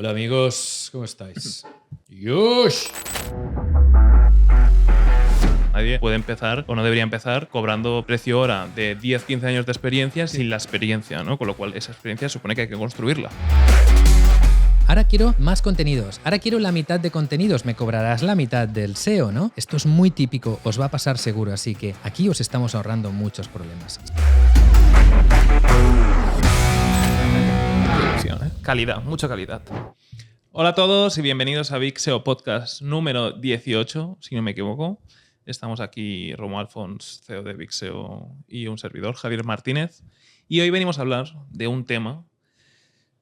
Hola amigos, ¿cómo estáis? ¡Yush! Nadie puede empezar o no debería empezar cobrando precio hora de 10-15 años de experiencia sin la experiencia, ¿no? Con lo cual esa experiencia supone que hay que construirla. Ahora quiero más contenidos. Ahora quiero la mitad de contenidos. Me cobrarás la mitad del SEO, ¿no? Esto es muy típico, os va a pasar seguro, así que aquí os estamos ahorrando muchos problemas. Calidad, mucha calidad. Hola a todos y bienvenidos a Big SEO Podcast número 18, si no me equivoco. Estamos aquí Romo Alfons, CEO de Big SEO, y un servidor, Javier Martínez. Y hoy venimos a hablar de un tema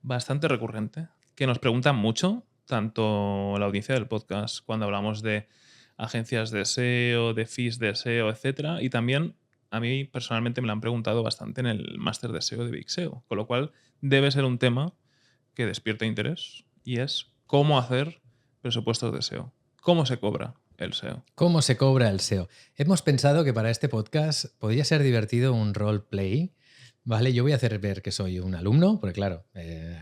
bastante recurrente, que nos preguntan mucho, tanto la audiencia del podcast, cuando hablamos de agencias de SEO, de fees de SEO, etc. Y también a mí personalmente me lo han preguntado bastante en el máster de SEO de Big SEO, con lo cual debe ser un tema que despierta interés y es cómo hacer presupuestos de SEO. ¿Cómo se cobra el SEO? ¿Cómo se cobra el SEO? Hemos pensado que para este podcast podría ser divertido un roleplay. Vale, yo voy a hacer ver que soy un alumno, porque claro,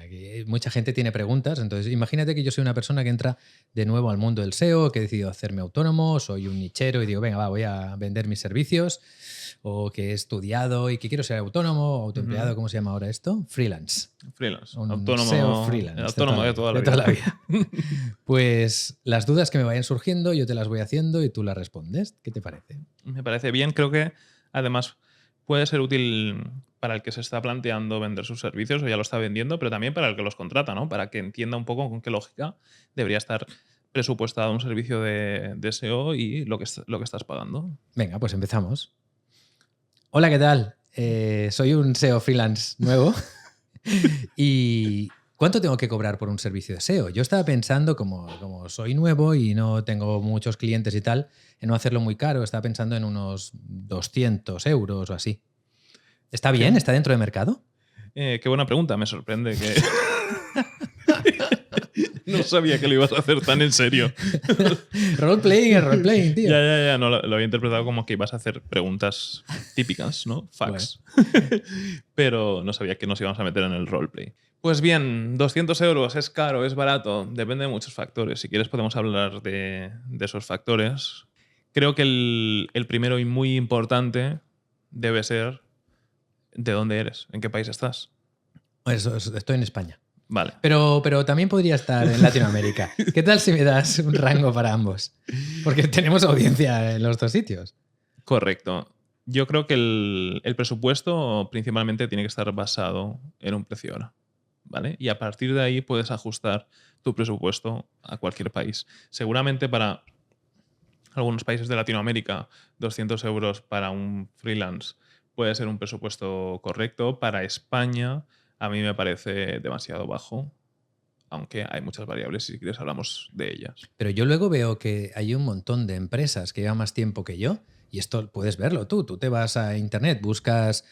aquí mucha gente tiene preguntas, entonces imagínate que yo soy una persona que entra de nuevo al mundo del SEO, que he decidido hacerme autónomo, soy un nichero y digo, venga, voy a vender mis servicios, o que he estudiado y que quiero ser autónomo, autoempleado, ¿cómo se llama ahora esto? Freelance. Freelance. Un Autónomo, SEO freelance. autónomo de toda la vida. Pues las dudas que me vayan surgiendo yo te las voy haciendo y tú las respondes. ¿Qué te parece? Me parece bien. Creo que además puede ser útil para el que se está planteando vender sus servicios o ya lo está vendiendo, pero también para el que los contrata, ¿no? Para que entienda un poco con qué lógica debería estar presupuestado un servicio de SEO y lo que estás pagando. Venga, pues empezamos. Hola, ¿qué tal? Soy un SEO freelance nuevo. ¿Y cuánto tengo que cobrar por un servicio de SEO? Yo estaba pensando, como soy nuevo y no tengo muchos clientes y tal, en no hacerlo muy caro. Estaba pensando en unos 200 euros o así. ¿Está bien? ¿Qué? ¿Está dentro de mercado? Qué buena pregunta. Me sorprende que... No sabía que lo ibas a hacer tan en serio. roleplaying, tío. Ya. No, lo había interpretado como que ibas a hacer preguntas típicas, ¿no? Facts. Bueno. Pero no sabía que nos íbamos a meter en el roleplay. Pues bien, 200 euros, ¿es caro, es barato? Depende de muchos factores. Si quieres podemos hablar de esos factores. Creo que el primero y muy importante debe ser de dónde eres, en qué país estás. Estoy en España. Vale. Pero también podría estar en Latinoamérica. ¿Qué tal si me das un rango para ambos? Porque tenemos audiencia en los dos sitios. Correcto. Yo creo que el presupuesto principalmente tiene que estar basado en un precio hora, ¿vale? Y a partir de ahí puedes ajustar tu presupuesto a cualquier país. Seguramente para algunos países de Latinoamérica, 200 euros para un freelance puede ser un presupuesto correcto. Para España, a mí me parece demasiado bajo, aunque hay muchas variables y si quieres hablamos de ellas. Pero yo luego veo que hay un montón de empresas que llevan más tiempo que yo y esto puedes verlo tú. Tú te vas a internet, buscas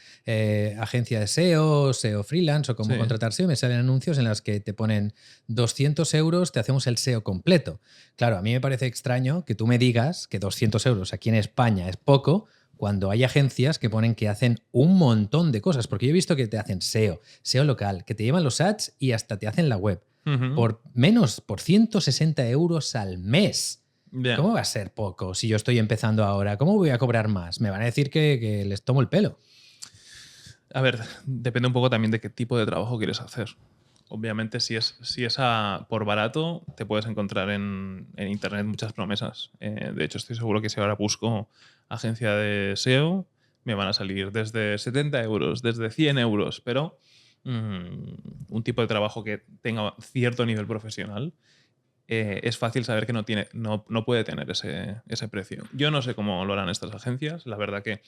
agencia de SEO, SEO freelance o cómo contratar SEO y me salen anuncios en los que te ponen 200 euros, te hacemos el SEO completo. Claro, a mí me parece extraño que tú me digas que 200 euros aquí en España es poco cuando hay agencias que ponen que hacen un montón de cosas. Porque yo he visto que te hacen SEO, SEO local, que te llevan los ads y hasta te hacen la web. Por 160 euros al mes. Yeah. ¿Cómo va a ser poco si yo estoy empezando ahora? ¿Cómo voy a cobrar más? Me van a decir que les tomo el pelo. A ver, depende un poco también de qué tipo de trabajo quieres hacer. Obviamente, si es por barato, te puedes encontrar en internet muchas promesas. De hecho, estoy seguro que si ahora busco agencia de SEO, me van a salir desde 70 euros, desde 100 euros, pero un tipo de trabajo que tenga cierto nivel profesional, es fácil saber que no puede tener ese precio. Yo no sé cómo lo harán estas agencias. La verdad que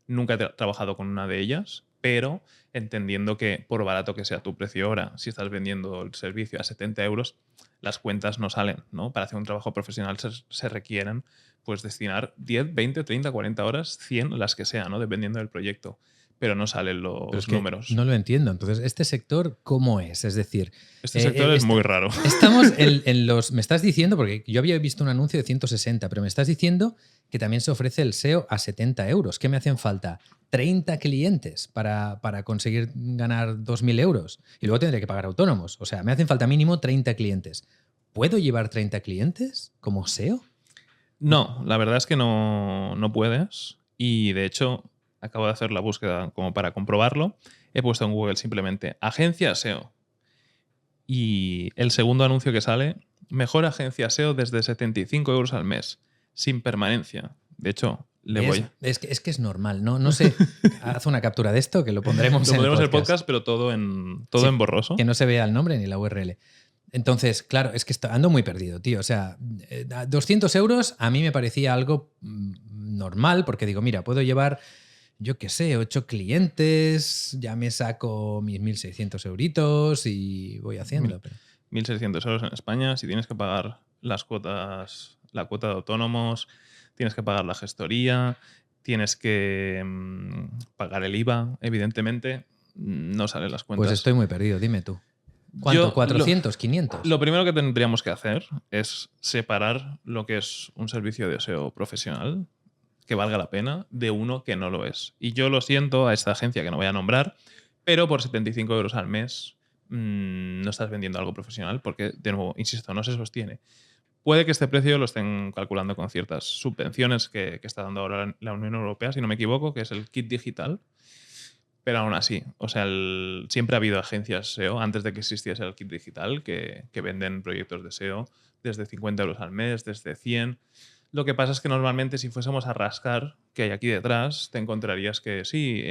nunca he trabajado con una de ellas, pero entendiendo que por barato que sea tu precio hora, si estás vendiendo el servicio a 70 euros, las cuentas no salen, ¿no? Para hacer un trabajo profesional se requieren pues destinar 10, 20, 30, 40 horas, 100, las que sean, ¿no? Dependiendo del proyecto. pero no salen los Pero es que números. no lo entiendo. Entonces, ¿este sector cómo es? Es decir, Este sector es muy raro. estamos en los... Me estás diciendo, porque yo había visto un anuncio de 160, pero me estás diciendo que también se ofrece el SEO a 70 euros. ¿Qué me hacen falta? 30 clientes para conseguir ganar 2.000 euros. Y luego tendré que pagar autónomos. O sea, me hacen falta mínimo 30 clientes. ¿Puedo llevar 30 clientes como SEO? No, la verdad es que no puedes. Y de hecho, acabo de hacer la búsqueda como para comprobarlo. He puesto en Google simplemente agencia SEO. Y el segundo anuncio que sale, mejor agencia SEO desde 75 euros al mes, sin permanencia. De hecho, le voy. Es que es normal, no sé. Haz una captura de esto que lo pondremos Lo en pondremos el en el podcast, pero todo Sí, en borroso. Que no se vea el nombre ni la URL. Entonces, claro, es que ando muy perdido, tío. O sea, 200 euros a mí me parecía algo normal, porque digo, mira, puedo llevar, yo qué sé, 8 clientes, ya me saco mis 1.600 euritos y voy haciendo. 1.600 euros en España. Si tienes que pagar las cuotas, la cuota de autónomos, tienes que pagar la gestoría, tienes que pagar el IVA, evidentemente, no salen las cuentas. Pues estoy muy perdido, dime tú. ¿Cuánto? ¿400? ¿500? Lo primero que tendríamos que hacer es separar lo que es un servicio de SEO profesional que valga la pena de uno que no lo es. Y yo lo siento a esta agencia que no voy a nombrar, pero por 75 euros al mes no estás vendiendo algo profesional porque, de nuevo, insisto, no se sostiene. Puede que este precio lo estén calculando con ciertas subvenciones que está dando ahora la Unión Europea, si no me equivoco, que es el kit digital. Pero aún así, o sea, siempre ha habido agencias SEO antes de que existiese el kit digital que venden proyectos de SEO desde 50 euros al mes, desde 100. Lo que pasa es que normalmente si fuésemos a rascar qué hay aquí detrás, te encontrarías que sí,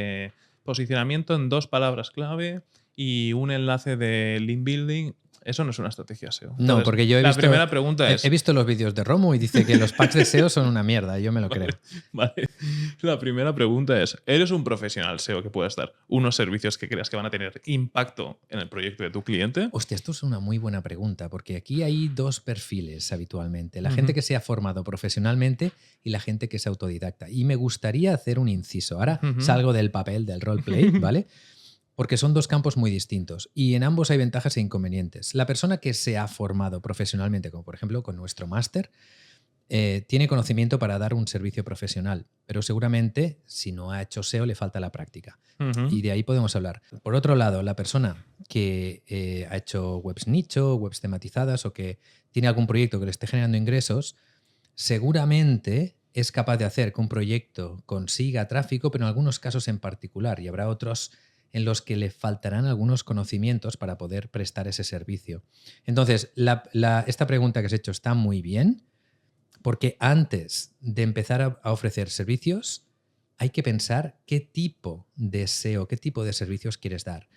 posicionamiento en 2 palabras clave y un enlace de link building. Eso no es una estrategia SEO. No, Entonces, porque yo la primera pregunta es... He visto los vídeos de Romu y dice que los packs de SEO son una mierda, yo me lo creo. Vale. La primera pregunta es, ¿eres un profesional SEO que puedas dar unos servicios que creas que van a tener impacto en el proyecto de tu cliente? Hostia, esto es una muy buena pregunta, porque aquí hay 2 perfiles habitualmente. La gente que se ha formado profesionalmente y la gente que es autodidacta. Y me gustaría hacer un inciso. Ahora salgo del papel del roleplay, ¿vale? Porque son 2 campos muy distintos y en ambos hay ventajas e inconvenientes. La persona que se ha formado profesionalmente, como por ejemplo con nuestro máster, tiene conocimiento para dar un servicio profesional, pero seguramente si no ha hecho SEO le falta la práctica. Y de ahí podemos hablar. Por otro lado, la persona que ha hecho webs nicho, webs tematizadas o que tiene algún proyecto que le esté generando ingresos, seguramente es capaz de hacer que un proyecto consiga tráfico, pero en algunos casos en particular, y habrá otros en los que le faltarán algunos conocimientos para poder prestar ese servicio. Entonces, esta pregunta que has hecho está muy bien, porque antes de empezar a ofrecer servicios, hay que pensar qué tipo de SEO, qué tipo de servicios quieres dar.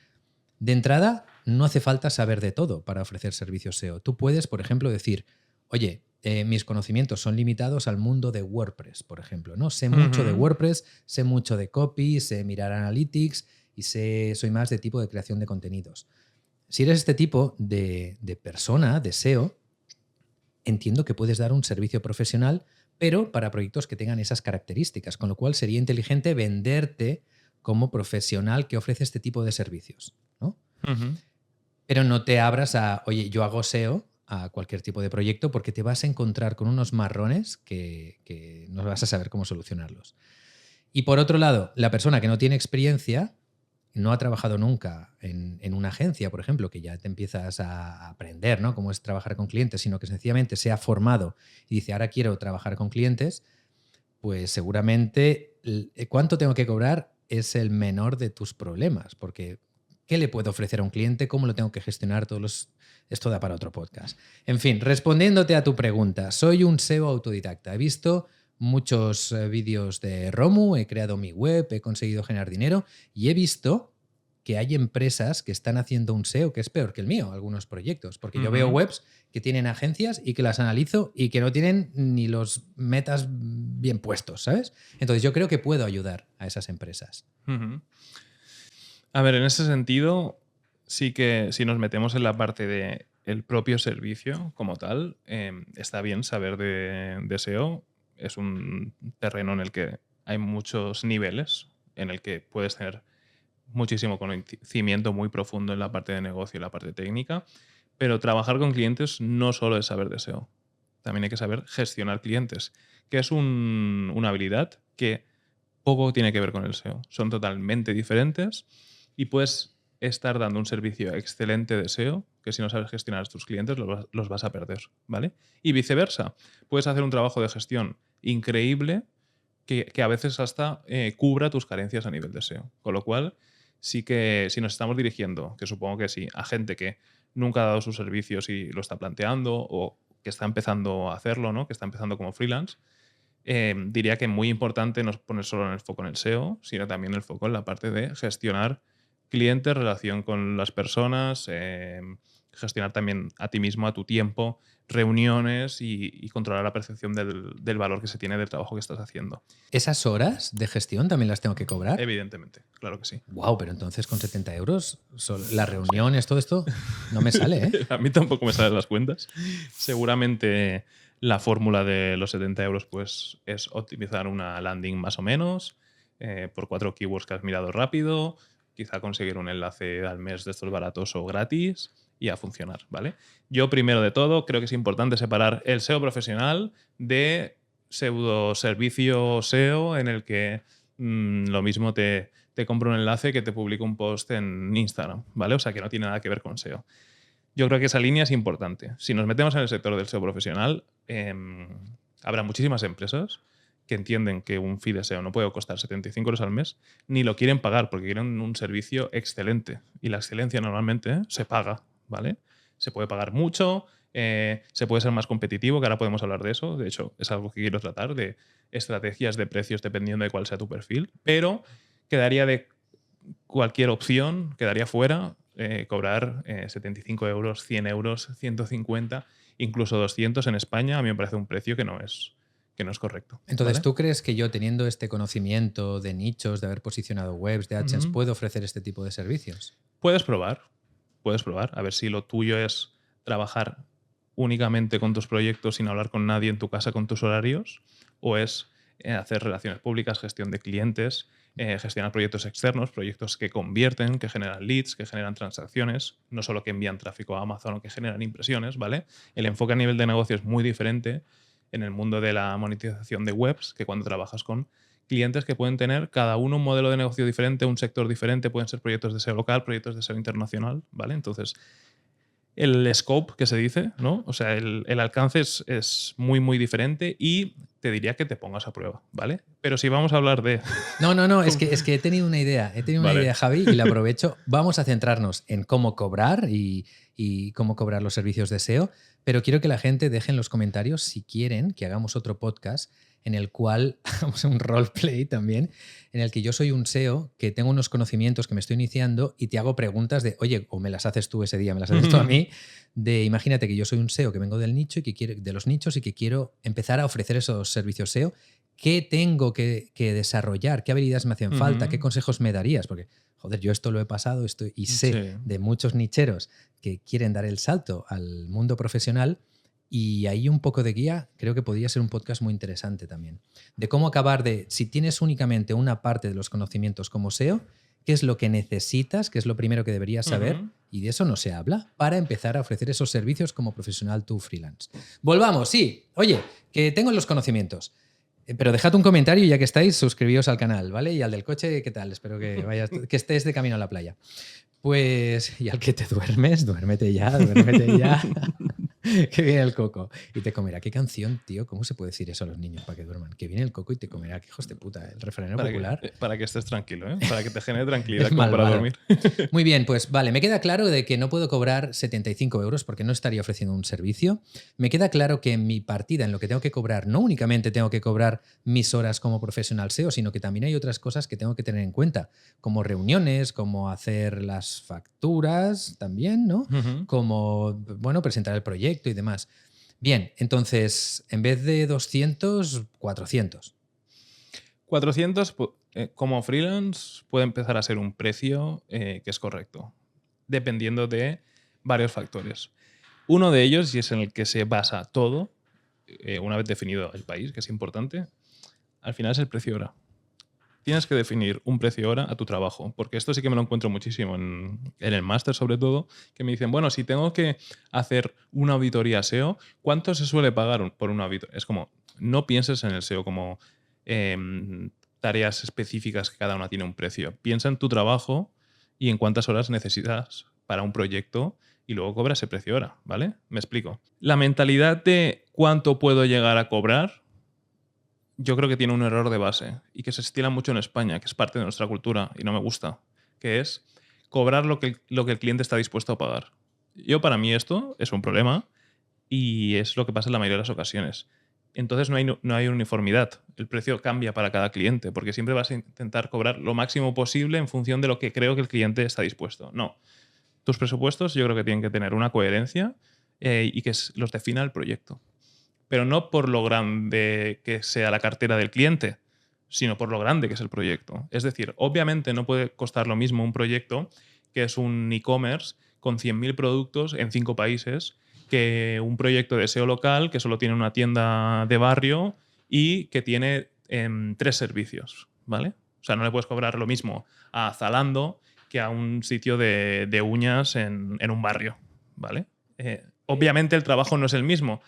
De entrada, no hace falta saber de todo para ofrecer servicios SEO. Tú puedes, por ejemplo, decir, oye, mis conocimientos son limitados al mundo de WordPress, por ejemplo, ¿no? Sé mucho de WordPress, sé mucho de copy, sé mirar analytics y soy más de tipo de creación de contenidos. Si eres este tipo de persona, de SEO, entiendo que puedes dar un servicio profesional, pero para proyectos que tengan esas características, con lo cual sería inteligente venderte como profesional que ofrece este tipo de servicios, ¿no? Pero no te abras a, oye, yo hago SEO a cualquier tipo de proyecto porque te vas a encontrar con unos marrones que no vas a saber cómo solucionarlos. Y por otro lado, la persona que no tiene experiencia, no ha trabajado nunca en una agencia, por ejemplo, que ya te empiezas a aprender, ¿no?, cómo es trabajar con clientes, sino que sencillamente se ha formado y dice, ahora quiero trabajar con clientes, pues seguramente cuánto tengo que cobrar es el menor de tus problemas, porque ¿qué le puedo ofrecer a un cliente? ¿Cómo lo tengo que gestionar? Esto da para otro podcast. En fin, respondiéndote a tu pregunta, soy un SEO autodidacta. He visto muchos vídeos de Romu, he creado mi web, he conseguido generar dinero y he visto que hay empresas que están haciendo un SEO que es peor que el mío, algunos proyectos, porque yo veo webs que tienen agencias y que las analizo y que no tienen ni los metas bien puestos, ¿sabes? Entonces yo creo que puedo ayudar a esas empresas. A ver, en ese sentido, sí que si nos metemos en la parte del propio servicio como tal, está bien saber de SEO. Es un terreno en el que hay muchos niveles. en el que puedes tener muchísimo conocimiento muy profundo en la parte de negocio y la parte técnica, pero trabajar con clientes no solo es saber de SEO, también hay que saber gestionar clientes, que es una habilidad que poco tiene que ver con el SEO. Son totalmente diferentes y puedes estar dando un servicio excelente de SEO que si no sabes gestionar a tus clientes los vas a perder, ¿vale? Y viceversa. Puedes hacer un trabajo de gestión increíble que a veces hasta cubra tus carencias a nivel de SEO. Con lo cual, sí que si nos estamos dirigiendo, que supongo que sí, a gente que nunca ha dado sus servicios y lo está planteando o que está empezando a hacerlo, ¿no? Que está empezando como freelance, diría que muy importante no es poner solo el foco en el SEO, sino también el foco en la parte de gestionar clientes, relación con las personas, gestionar también a ti mismo, a tu tiempo, reuniones y controlar la percepción del valor que se tiene del trabajo que estás haciendo. ¿Esas horas de gestión también las tengo que cobrar? Evidentemente, claro que sí. Wow, pero entonces con 70 euros, las reuniones, todo esto, no me sale, ¿eh? A mí tampoco me salen las cuentas. Seguramente la fórmula de los 70 euros pues, es optimizar una landing más o menos por 4 keywords que has mirado rápido, quizá conseguir un enlace al mes de estos baratos o gratis y a funcionar, ¿vale? Yo, primero de todo, creo que es importante separar el SEO profesional de pseudo servicio SEO en el que lo mismo te compro un enlace que te publico un post en Instagram, ¿vale? O sea, que no tiene nada que ver con SEO. Yo creo que esa línea es importante. Si nos metemos en el sector del SEO profesional, habrá muchísimas empresas que entienden que un feed de SEO no puede costar 75 euros al mes, ni lo quieren pagar porque quieren un servicio excelente. Y la excelencia normalmente se paga, ¿vale? Se puede pagar mucho, se puede ser más competitivo, que ahora podemos hablar de eso. De hecho, es algo que quiero tratar, de estrategias de precios dependiendo de cuál sea tu perfil. Pero quedaría de cualquier opción, quedaría fuera cobrar 75 euros, 100 euros, 150, incluso 200 en España. A mí me parece un precio que no es correcto. Entonces, ¿vale? ¿tú crees que yo, teniendo este conocimiento de nichos, de haber posicionado webs, de AdSense, puedo ofrecer este tipo de servicios? Puedes probar, a ver si lo tuyo es trabajar únicamente con tus proyectos sin hablar con nadie en tu casa con tus horarios, o es hacer relaciones públicas, gestión de clientes, gestionar proyectos externos, proyectos que convierten, que generan leads, que generan transacciones, no solo que envían tráfico a Amazon o que generan impresiones, ¿vale? El enfoque a nivel de negocio es muy diferente en el mundo de la monetización de webs que cuando trabajas con clientes que pueden tener cada uno un modelo de negocio diferente, un sector diferente, pueden ser proyectos de SEO local, proyectos de SEO internacional, ¿vale? Entonces, el scope que se dice, ¿no? O sea, el alcance es muy, muy diferente y te diría que te pongas a prueba, ¿vale? Pero si vamos a hablar de... No, es que he tenido una idea. Una Vale. idea, Javi, y la aprovecho. Vamos a centrarnos en cómo cobrar y cómo cobrar los servicios de SEO, pero quiero que la gente deje en los comentarios si quieren que hagamos otro podcast en el cual hagamos un roleplay también, en el que yo soy un SEO que tengo unos conocimientos que me estoy iniciando y te hago preguntas de, oye, o me las haces tú ese día, me las haces tú a mí, de imagínate que yo soy un SEO que vengo del nicho y que quiero, de los nichos y que quiero empezar a ofrecer esos servicios SEO. ¿Qué tengo que desarrollar? ¿Qué habilidades me hacen falta? ¿Qué consejos me darías? Porque, joder, yo esto lo he pasado y sé de muchos nicheros que quieren dar el salto al mundo profesional y ahí un poco de guía creo que podría ser un podcast muy interesante también. De cómo acabar de, si tienes únicamente una parte de los conocimientos como SEO, qué es lo que necesitas, qué es lo primero que deberías saber, y de eso no se habla, para empezar a ofrecer esos servicios como profesional tú freelance. Volvamos, sí. Oye, que tengo los conocimientos. Pero dejad un comentario y ya que estáis, suscribíos al canal, ¿vale? Y al del coche, ¿qué tal? Espero que vayas, que estés de camino a la playa. Pues, y al que te duermes, duérmete ya. Que viene el coco y te comerá. ¿Qué canción, tío? ¿Cómo se puede decir eso a los niños para que duerman? Que viene el coco y te comerá. ¿Qué hijos de puta? El refranero popular. Para que estés tranquilo, ¿eh? Para que te genere tranquilidad como para dormir. Muy bien, pues vale, me queda claro de que no puedo cobrar 75 euros porque no estaría ofreciendo un servicio. Me queda claro que en mi partida, en lo que tengo que cobrar, no únicamente tengo que cobrar mis horas como profesional SEO, sino que también hay otras cosas que tengo que tener en cuenta, como reuniones, como hacer las facturas también, ¿no? Como, bueno, presentar el proyecto y demás. Bien, entonces, en vez de 200, 400. 400 como freelance puede empezar a ser un precio que es correcto, dependiendo de varios factores. Uno de ellos, y es en el que se basa todo, una vez definido el país, que es importante, al final es el precio hora. tienes que definir un precio hora a tu trabajo, porque esto sí que me lo encuentro muchísimo en el máster sobre todo, que me dicen, bueno, si tengo que hacer una auditoría SEO, ¿cuánto se suele pagar por una auditoría? Es como, no pienses en el SEO como tareas específicas que cada una tiene un precio. Piensa en tu trabajo y en cuántas horas necesitas para un proyecto y luego cobra ese precio hora, ¿vale? Me explico. La mentalidad de cuánto puedo llegar a cobrar, yo creo que tiene un error de base y que se estila mucho en España, que es parte de nuestra cultura y no me gusta, que es cobrar lo que el cliente está dispuesto a pagar. Para mí esto es un problema y es lo que pasa en la mayoría de las ocasiones. Entonces no hay uniformidad. El precio cambia para cada cliente porque siempre vas a intentar cobrar lo máximo posible en función de lo que creo que el cliente está dispuesto. No. Tus presupuestos yo creo que tienen que tener una coherencia y que los defina el proyecto. Pero no por lo grande que sea la cartera del cliente, sino por lo grande que es el proyecto. Es decir, obviamente no puede costar lo mismo un proyecto que es un e-commerce con 100.000 productos en 5 países que un proyecto de SEO local que solo tiene una tienda de barrio y que tiene 3 servicios, ¿vale? O sea, no le puedes cobrar lo mismo a Zalando que a un sitio de uñas en un barrio, ¿vale? Obviamente el trabajo no es el mismo,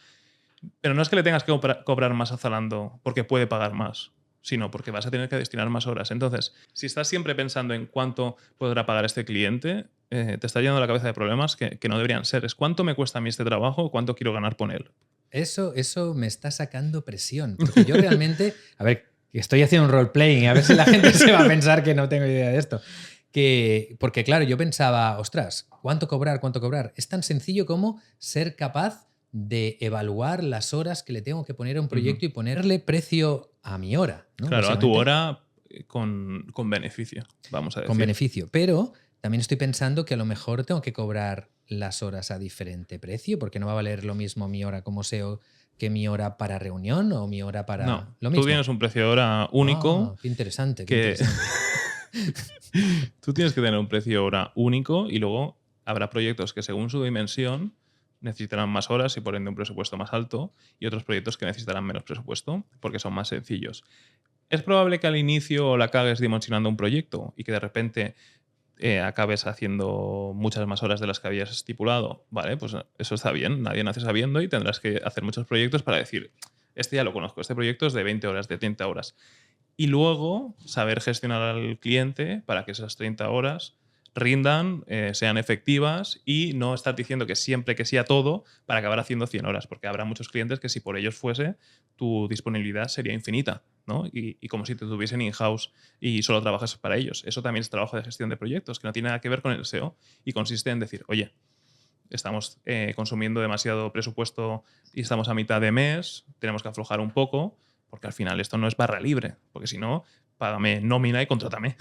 pero no es que le tengas que cobrar más a Zalando porque puede pagar más, sino porque vas a tener que destinar más horas. Entonces, si estás siempre pensando en cuánto podrá pagar este cliente, te está llenando la cabeza de problemas que no deberían ser. Es cuánto me cuesta a mí este trabajo, cuánto quiero ganar por él. Eso me está sacando presión, porque yo realmente, a ver, estoy haciendo un role-playing, a ver si la gente se va a pensar que no tengo idea de esto. Porque claro, yo pensaba, ostras, ¿cuánto cobrar? ¿Cuánto cobrar? Es tan sencillo como ser capaz de evaluar las horas que le tengo que poner a un proyecto y ponerle precio a mi hora, ¿no? Claro, a tu hora con beneficio, vamos a decir. Con beneficio, pero también estoy pensando que a lo mejor tengo que cobrar las horas a diferente precio, porque no va a valer lo mismo mi hora como SEO que mi hora para reunión o mi hora para no, lo mismo. Tú tienes un precio de hora único. Qué interesante, qué interesante. Tú tienes que tener un precio de hora único y luego habrá proyectos que según su dimensión necesitarán más horas y por ende un presupuesto más alto y otros proyectos que necesitarán menos presupuesto porque son más sencillos. Es probable que al inicio la cagues dimensionando un proyecto y que de repente acabes haciendo muchas más horas de las que habías estipulado. Vale, pues eso está bien, nadie nace sabiendo y tendrás que hacer muchos proyectos para decir, este ya lo conozco, este proyecto es de 20 horas, de 30 horas. Y luego saber gestionar al cliente para que esas 30 horas rindan, sean efectivas y no estar diciendo que siempre que sí a todo para acabar haciendo 100 horas, porque habrá muchos clientes que si por ellos fuese, tu disponibilidad sería infinita, ¿no? Y como si te tuviesen in-house y solo trabajas para ellos. Eso también es trabajo de gestión de proyectos, que no tiene nada que ver con el SEO y consiste en decir, oye, estamos consumiendo demasiado presupuesto y estamos a mitad de mes, tenemos que aflojar un poco, porque al final esto no es barra libre, porque si no, págame nómina y contrátame.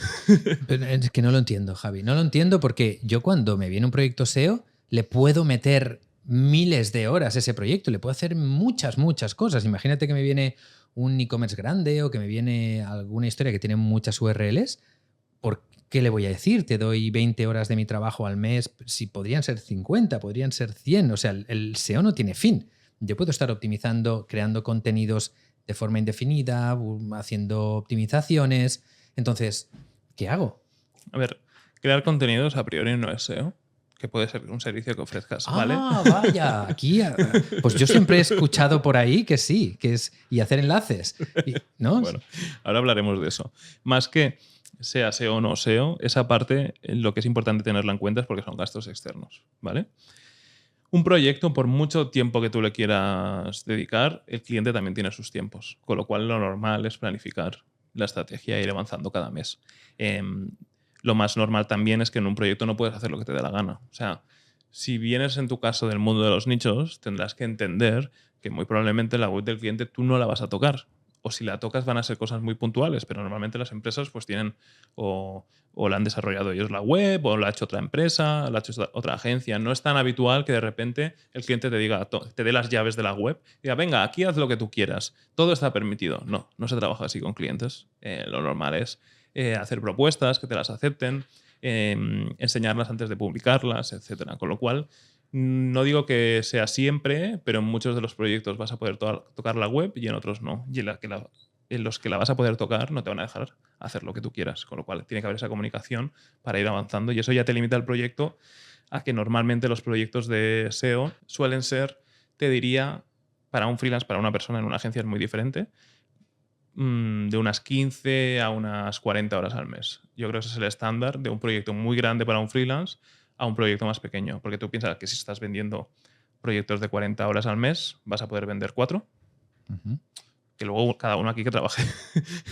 Es que no lo entiendo, Javi. No lo entiendo porque yo cuando me viene un proyecto SEO le puedo meter miles de horas a ese proyecto, le puedo hacer muchas cosas. Imagínate que me viene un e-commerce grande o que me viene alguna historia que tiene muchas URLs. ¿Por qué le voy a decir? Te doy 20 horas de mi trabajo al mes. Si podrían ser 50, podrían ser 100. O sea, el SEO no tiene fin. Yo puedo estar optimizando, creando contenidos de forma indefinida, haciendo optimizaciones. Entonces, ¿qué hago? A ver, crear contenidos a priori no es SEO, que puede ser un servicio que ofrezcas, ¿vale? Ah, vaya, aquí. Pues yo siempre he escuchado por ahí que sí, que es. Y hacer enlaces, ¿no? Bueno, ahora hablaremos de eso. Más que sea SEO o no SEO, esa parte lo que es importante tenerla en cuenta es porque son gastos externos, ¿vale? Un proyecto, por mucho tiempo que tú le quieras dedicar, el cliente también tiene sus tiempos, con lo cual lo normal es planificar la estrategia e ir avanzando cada mes. Lo más normal también es que en un proyecto no puedes hacer lo que te dé la gana. O sea, si vienes en tu caso del mundo de los nichos, tendrás que entender que muy probablemente la web del cliente tú no la vas a tocar. O si la tocas van a ser cosas muy puntuales, pero normalmente las empresas pues tienen o la han desarrollado ellos la web, o la ha hecho otra empresa, la ha hecho otra agencia. No es tan habitual que de repente el cliente te diga, te dé las llaves de la web y diga, venga, aquí haz lo que tú quieras. Todo está permitido. No se trabaja así con clientes. Lo normal es hacer propuestas, que te las acepten, enseñarlas antes de publicarlas, etc. Con lo cual, no digo que sea siempre, pero en muchos de los proyectos vas a poder tocar la web y en otros no. Y en la que en los que la vas a poder tocar no te van a dejar hacer lo que tú quieras, con lo cual tiene que haber esa comunicación para ir avanzando y eso ya te limita el proyecto a que normalmente los proyectos de SEO suelen ser, te diría, para un freelance, para una persona en una agencia es muy diferente, de unas 15 a unas 40 horas al mes. Yo creo que ese es el estándar de un proyecto muy grande para un freelance a un proyecto más pequeño, porque tú piensas que si estás vendiendo proyectos de 40 horas al mes, vas a poder vender 4. Que luego cada uno aquí que trabaje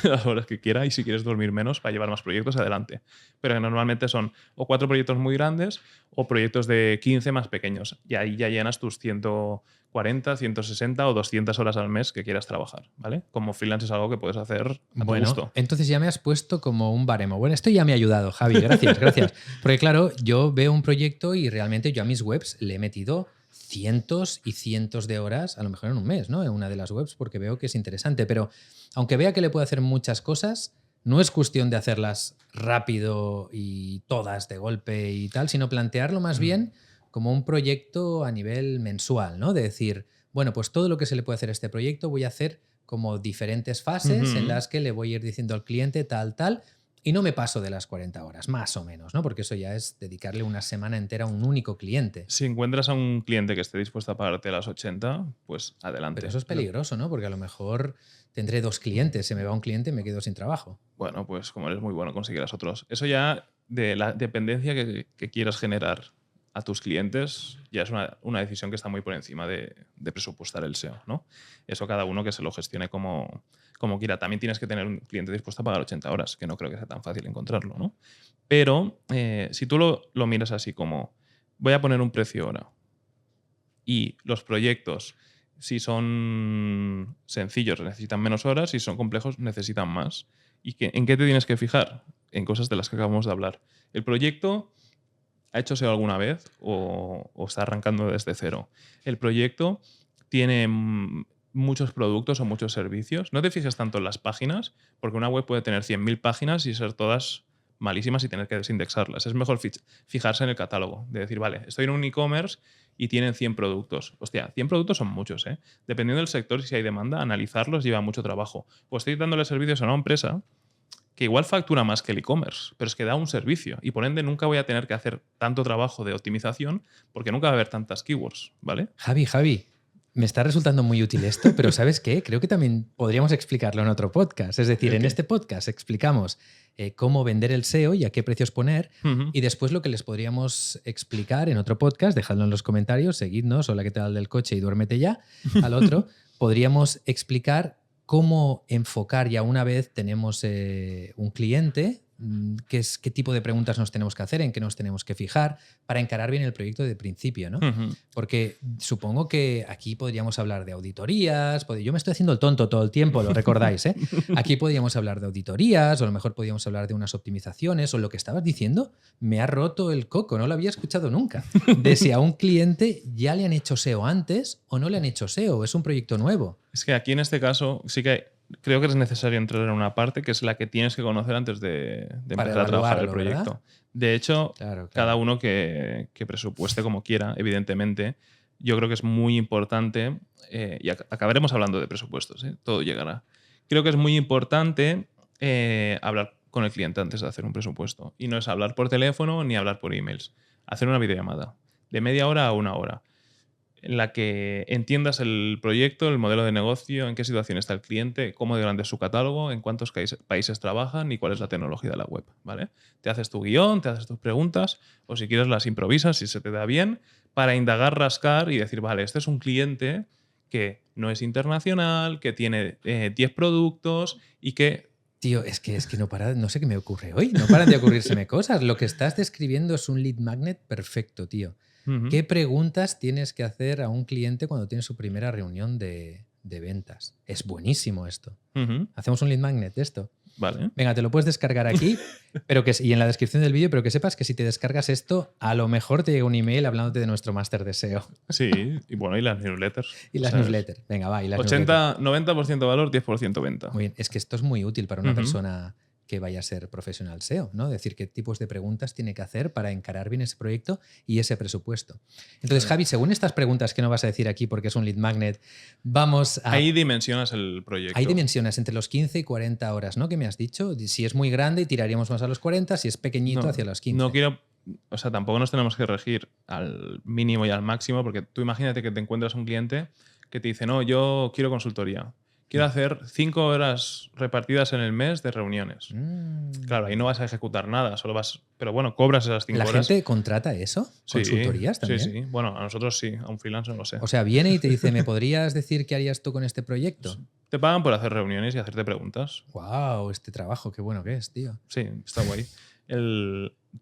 las horas que quiera y si quieres dormir menos para llevar más proyectos, adelante. Pero que normalmente son o 4 proyectos muy grandes o proyectos de 15 más pequeños. Y ahí ya llenas tus 140, 160 o 200 horas al mes que quieras trabajar, ¿vale? Como freelance es algo que puedes hacer a tu gusto. Entonces ya me has puesto como un baremo. Bueno, esto ya me ha ayudado, Javi. Gracias, gracias. Porque claro, yo veo un proyecto y realmente yo a mis webs le he metido cientos y cientos de horas, a lo mejor en un mes, ¿no? En una de las webs, porque veo que es interesante. Pero aunque vea que le puedo hacer muchas cosas, no es cuestión de hacerlas rápido y todas de golpe y tal, sino plantearlo más bien como un proyecto a nivel mensual, ¿no? De decir, bueno, pues todo lo que se le puede hacer a este proyecto voy a hacer como diferentes fases en las que le voy a ir diciendo al cliente tal, y no me paso de las 40 horas, más o menos, ¿no? Porque eso ya es dedicarle una semana entera a un único cliente. Si encuentras a un cliente que esté dispuesto a pagarte las 80, pues adelante. Pero eso es peligroso, ¿no? Porque a lo mejor tendré 2 clientes, se me va un cliente y me quedo sin trabajo. Bueno, pues como eres muy bueno conseguirás otros. Eso ya de la dependencia que quieras generar a tus clientes ya es una decisión que está muy por encima de presupuestar el SEO, ¿no? Eso cada uno que se lo gestione como quiera. También tienes que tener un cliente dispuesto a pagar 80 horas, que no creo que sea tan fácil encontrarlo, ¿no? Pero si tú lo miras así como voy a poner un precio ahora y los proyectos, si son sencillos, necesitan menos horas, si son complejos, necesitan más. ¿Y en qué te tienes que fijar? En cosas de las que acabamos de hablar. El proyecto ¿ha hecho SEO alguna vez o está arrancando desde cero? El proyecto tiene muchos productos o muchos servicios. No te fijes tanto en las páginas, porque una web puede tener 100.000 páginas y ser todas malísimas y tener que desindexarlas. Es mejor fijarse en el catálogo, de decir, vale, estoy en un e-commerce y tienen 100 productos. Hostia, 100 productos son muchos, ¿eh? Dependiendo del sector y si hay demanda, analizarlos lleva mucho trabajo. Pues estoy dándole servicios a una empresa que igual factura más que el e-commerce, pero es que da un servicio y por ende nunca voy a tener que hacer tanto trabajo de optimización porque nunca va a haber tantas keywords, ¿vale? Javi, me está resultando muy útil esto, pero ¿sabes qué? Creo que también podríamos explicarlo en otro podcast. Es decir, en este podcast explicamos cómo vender el SEO y a qué precios poner y después lo que les podríamos explicar en otro podcast, dejadlo en los comentarios, seguidnos, hola, ¿qué tal del coche? Y duérmete ya. Al otro, podríamos explicar cómo enfocar ya una vez tenemos un cliente, qué tipo de preguntas nos tenemos que hacer, en qué nos tenemos que fijar para encarar bien el proyecto de principio, ¿no? Porque supongo que aquí podríamos hablar de auditorías, yo me estoy haciendo el tonto todo el tiempo, lo recordáis, ¿eh? Aquí podríamos hablar de auditorías o a lo mejor podríamos hablar de unas optimizaciones o lo que estabas diciendo me ha roto el coco, no lo había escuchado nunca. De si a un cliente ya le han hecho SEO antes o no le han hecho SEO, es un proyecto nuevo. Es que aquí en este caso sí que creo que es necesario entrar en una parte que es la que tienes que conocer antes de empezar a trabajar el proyecto. ¿Verdad? De hecho, claro. Cada uno que presupueste como quiera, evidentemente, yo creo que es muy importante, y acabaremos hablando de presupuestos, todo llegará. Creo que es muy importante hablar con el cliente antes de hacer un presupuesto. Y no es hablar por teléfono ni hablar por emails. Hacer una videollamada de media hora a 1 hora, en la que entiendas el proyecto, el modelo de negocio, en qué situación está el cliente, cómo de grande es su catálogo, en cuántos países trabajan y cuál es la tecnología de la web, ¿vale? Te haces tu guión, te haces tus preguntas o si quieres las improvisas si se te da bien para indagar, rascar y decir, vale, este es un cliente que no es internacional, que tiene 10 productos y que... Tío, es que no para, no sé qué me ocurre hoy, no paran de ocurrírseme cosas. Lo que estás describiendo es un lead magnet perfecto, tío. ¿Qué preguntas tienes que hacer a un cliente cuando tiene su primera reunión de ventas? Es buenísimo esto. Hacemos un lead magnet de esto. Vale. Venga, te lo puedes descargar aquí y en la descripción del vídeo, pero que sepas que si te descargas esto, a lo mejor te llega un email hablándote de nuestro máster de SEO. Sí, y bueno, y las newsletters. Y las newsletters. Venga, va. Y las 90% valor, 10% venta. Muy bien. Es que esto es muy útil para una persona que vaya a ser profesional SEO, ¿no? Es decir, qué tipos de preguntas tiene que hacer para encarar bien ese proyecto y ese presupuesto. Entonces, Javi, según estas preguntas que no vas a decir aquí porque es un lead magnet, vamos a... Ahí dimensionas el proyecto. Hay dimensiones entre los 15 y 40 horas, ¿no? Que me has dicho. Si es muy grande, tiraríamos más a los 40, si es pequeñito, hacia los 15. No quiero... O sea, tampoco nos tenemos que regir al mínimo y al máximo, porque tú imagínate que te encuentras un cliente que te dice, no, yo quiero consultoría. Quiero hacer 5 horas repartidas en el mes de reuniones. Claro, ahí no vas a ejecutar nada, solo vas... Pero bueno, cobras esas 5 horas. ¿La gente contrata eso? Sí, ¿Consultorías también? Sí, sí. Bueno, a nosotros sí, a un freelance no lo sé. O sea, viene y te dice, ¿me podrías decir qué harías tú con este proyecto? Te pagan por hacer reuniones y hacerte preguntas. ¡Wow! Este trabajo, qué bueno que es, tío. Sí, está guay.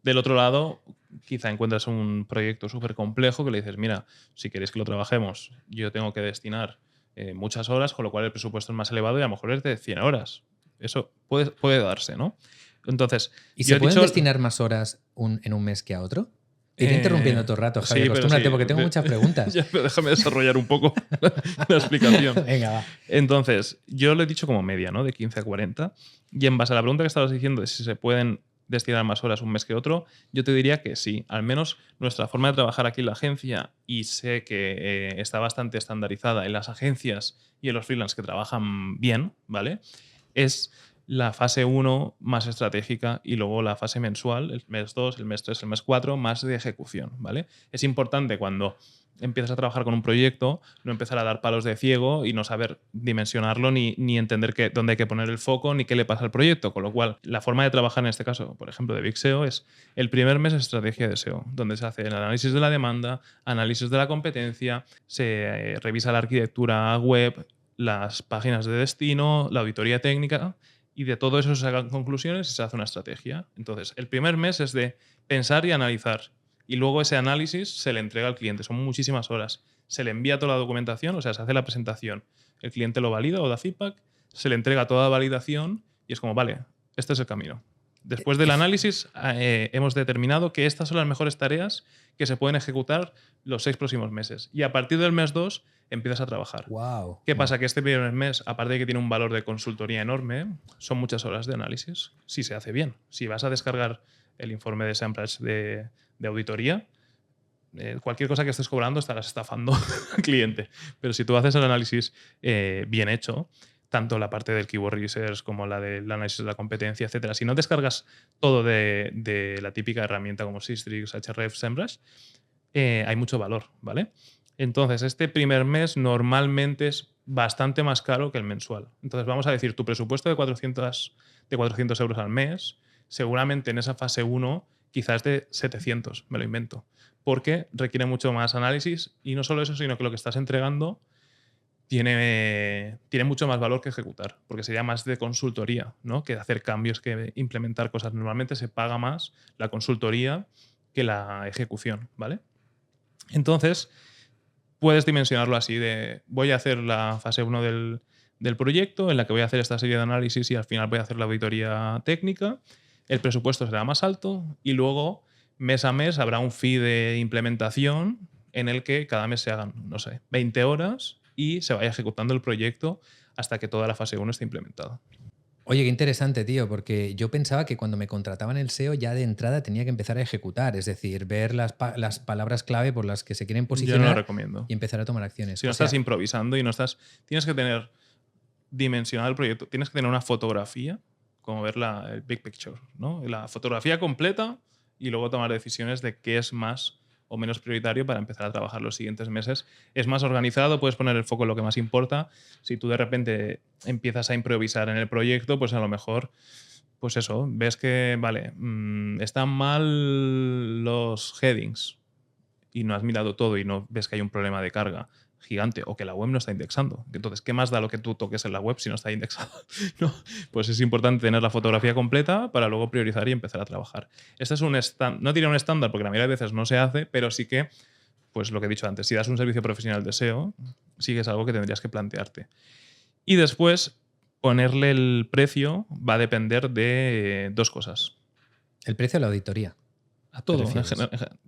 Del otro lado, quizá encuentras un proyecto súper complejo que le dices, mira, si queréis que lo trabajemos, yo tengo que destinar muchas horas, con lo cual el presupuesto es más elevado y a lo mejor es de 100 horas. Eso puede darse, ¿no? Entonces, ¿y se pueden destinar más horas en un mes que a otro? Te iré interrumpiendo todo el rato, Javi. Sí, acostúmbrate porque tengo muchas preguntas. Ya, pero déjame desarrollar un poco la explicación. Venga, va. Entonces, yo lo he dicho como media, ¿no? De 15 a 40. Y en base a la pregunta que estabas diciendo de si se pueden destinar más horas un mes que otro, yo te diría que sí. Al menos nuestra forma de trabajar aquí en la agencia, y sé que está bastante estandarizada en las agencias y en los freelance que trabajan bien, ¿vale? Es la fase 1 más estratégica y luego la fase mensual, el mes 2, el mes 3, el mes 4, más de ejecución, ¿vale? Es importante cuando empiezas a trabajar con un proyecto no empezar a dar palos de ciego y no saber dimensionarlo ni entender dónde hay que poner el foco ni qué le pasa al proyecto, con lo cual la forma de trabajar en este caso, por ejemplo, de Big SEO es el primer mes estrategia de SEO, donde se hace el análisis de la demanda, análisis de la competencia, se revisa la arquitectura web, las páginas de destino, la auditoría técnica, y de todo eso se sacan conclusiones y se hace una estrategia. Entonces, el primer mes es de pensar y analizar. Y luego ese análisis se le entrega al cliente. Son muchísimas horas. Se le envía toda la documentación, o sea, se hace la presentación. El cliente lo valida o da feedback, se le entrega toda la validación y es como, vale, este es el camino. Después del análisis hemos determinado que estas son las mejores tareas que se pueden ejecutar los 6 próximos meses. Y a partir del mes 2 empiezas a trabajar. Wow. ¿Qué pasa? Que este primer mes, aparte de que tiene un valor de consultoría enorme, son muchas horas de análisis, si se hace bien. Si vas a descargar el informe de Semrush de auditoría, cualquier cosa que estés cobrando estarás estafando al cliente. Pero si tú haces el análisis bien hecho, tanto la parte del keyword research como la del análisis de la competencia, etcétera, si no descargas todo de la típica herramienta como Sistrix, Ahrefs, Semrush, hay mucho valor, ¿vale? Entonces, este primer mes normalmente es bastante más caro que el mensual. Entonces, vamos a decir, tu presupuesto de 400 euros al mes, seguramente en esa fase 1 quizás de 700, me lo invento, porque requiere mucho más análisis y no solo eso, sino que lo que estás entregando tiene mucho más valor que ejecutar, porque sería más de consultoría, ¿no? Que de hacer cambios, que implementar cosas. Normalmente se paga más la consultoría que la ejecución, ¿vale? Entonces, puedes dimensionarlo así de voy a hacer la fase 1 del proyecto en la que voy a hacer esta serie de análisis y al final voy a hacer la auditoría técnica, el presupuesto será más alto y luego mes a mes habrá un fee de implementación en el que cada mes se hagan, no sé, 20 horas y se vaya ejecutando el proyecto hasta que toda la fase 1 esté implementada. Oye, qué interesante, tío, porque yo pensaba que cuando me contrataban el SEO ya de entrada tenía que empezar a ejecutar, es decir, ver las palabras clave por las que se quieren posicionar. Yo no lo recomiendo. Y empezar a tomar acciones. Si no estás improvisando y no estás... Tienes que tener dimensionado el proyecto, tienes que tener una fotografía, como ver el big picture, ¿no? La fotografía completa y luego tomar decisiones de qué es más o menos prioritario para empezar a trabajar los siguientes meses. Es más organizado, puedes poner el foco en lo que más importa. Si tú de repente empiezas a improvisar en el proyecto, pues a lo mejor, pues eso, ves que, vale, están mal los headings y no has mirado todo y no ves que hay un problema de carga gigante o que la web no está indexando. Entonces, ¿qué más da lo que tú toques en la web si no está indexado? ¿No? Pues es importante tener la fotografía completa para luego priorizar y empezar a trabajar. Este es no diría un estándar porque la mayoría de veces no se hace, pero sí que, pues lo que he dicho antes, si das un servicio profesional de SEO, sí que es algo que tendrías que plantearte. Y después, ponerle el precio va a depender de 2 cosas. El precio de la auditoría. A todo. refieres?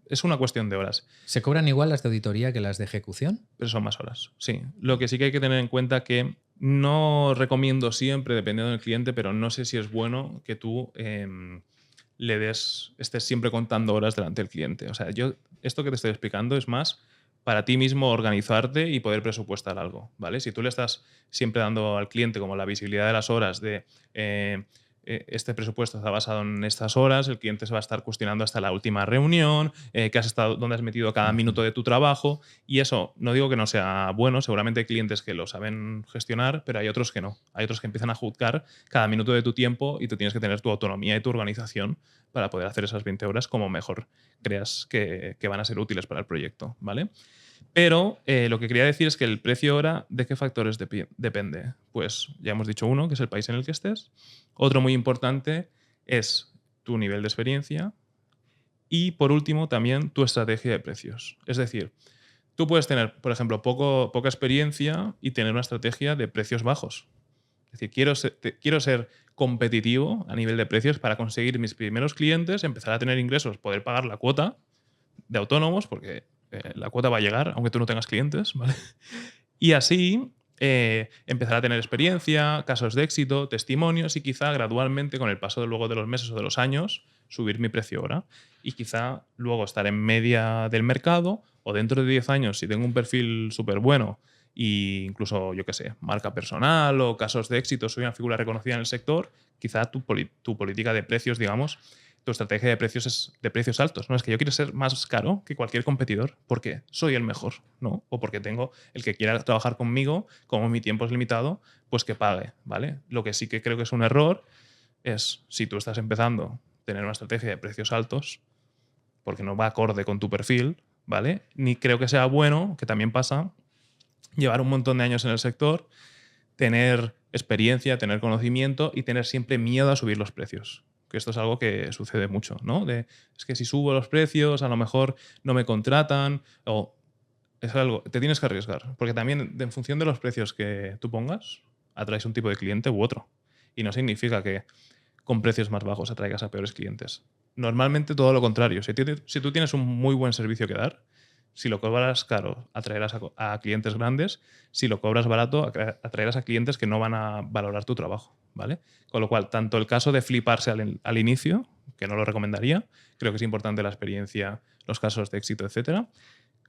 Es una cuestión de horas. ¿Se cobran igual las de auditoría que las de ejecución? Pero son más horas, sí. Lo que sí que hay que tener en cuenta que no recomiendo siempre, dependiendo del cliente, pero no sé si es bueno que tú estés siempre contando horas delante del cliente. O sea, esto que te estoy explicando es más para ti mismo organizarte y poder presupuestar algo, ¿vale? Si tú le estás siempre dando al cliente como la visibilidad de las horas de este presupuesto está basado en estas horas, el cliente se va a estar cuestionando hasta la última reunión, dónde has metido cada minuto de tu trabajo, y eso no digo que no sea bueno, seguramente hay clientes que lo saben gestionar, pero hay otros que no. Hay otros que empiezan a juzgar cada minuto de tu tiempo y tú tienes que tener tu autonomía y tu organización para poder hacer esas 20 horas como mejor creas que van a ser útiles para el proyecto, ¿vale? Pero lo que quería decir es que el precio hora, ¿de qué factores depende? Pues ya hemos dicho uno, que es el país en el que estés. Otro muy importante es tu nivel de experiencia. Y por último, también tu estrategia de precios. Es decir, tú puedes tener, por ejemplo, poca experiencia y tener una estrategia de precios bajos. Es decir, quiero ser competitivo a nivel de precios para conseguir mis primeros clientes, empezar a tener ingresos, poder pagar la cuota de autónomos, porque la cuota va a llegar, aunque tú no tengas clientes, ¿vale? Y así empezar a tener experiencia, casos de éxito, testimonios y quizá gradualmente, con el paso luego de los meses o de los años, subir mi precio hora. Y quizá luego estar en media del mercado o dentro de 10 años, si tengo un perfil súper bueno e incluso, yo qué sé, marca personal o casos de éxito, soy una figura reconocida en el sector, quizá tu política de precios, digamos, tu estrategia de precios es de precios altos. No es que yo quiero ser más caro que cualquier competidor porque soy el mejor, ¿no? O porque tengo el que quiera trabajar conmigo, como mi tiempo es limitado, pues que pague, ¿vale? Lo que sí que creo que es un error es si tú estás empezando a tener una estrategia de precios altos porque no va acorde con tu perfil, ¿vale? Ni creo que sea bueno, que también pasa, llevar un montón de años en el sector, tener experiencia, tener conocimiento y tener siempre miedo a subir los precios. Que esto es algo que sucede mucho, ¿no? Es que si subo los precios, a lo mejor no me contratan, o es algo, te tienes que arriesgar, porque también en función de los precios que tú pongas, atraes un tipo de cliente u otro. Y no significa que con precios más bajos atraigas a peores clientes. Normalmente todo lo contrario. Si tú tienes un muy buen servicio que dar, si lo cobras caro, atraerás a clientes grandes. Si lo cobras barato, atraerás a clientes que no van a valorar tu trabajo, ¿vale? Con lo cual, tanto el caso de fliparse al inicio, que no lo recomendaría, creo que es importante la experiencia, los casos de éxito, etcétera,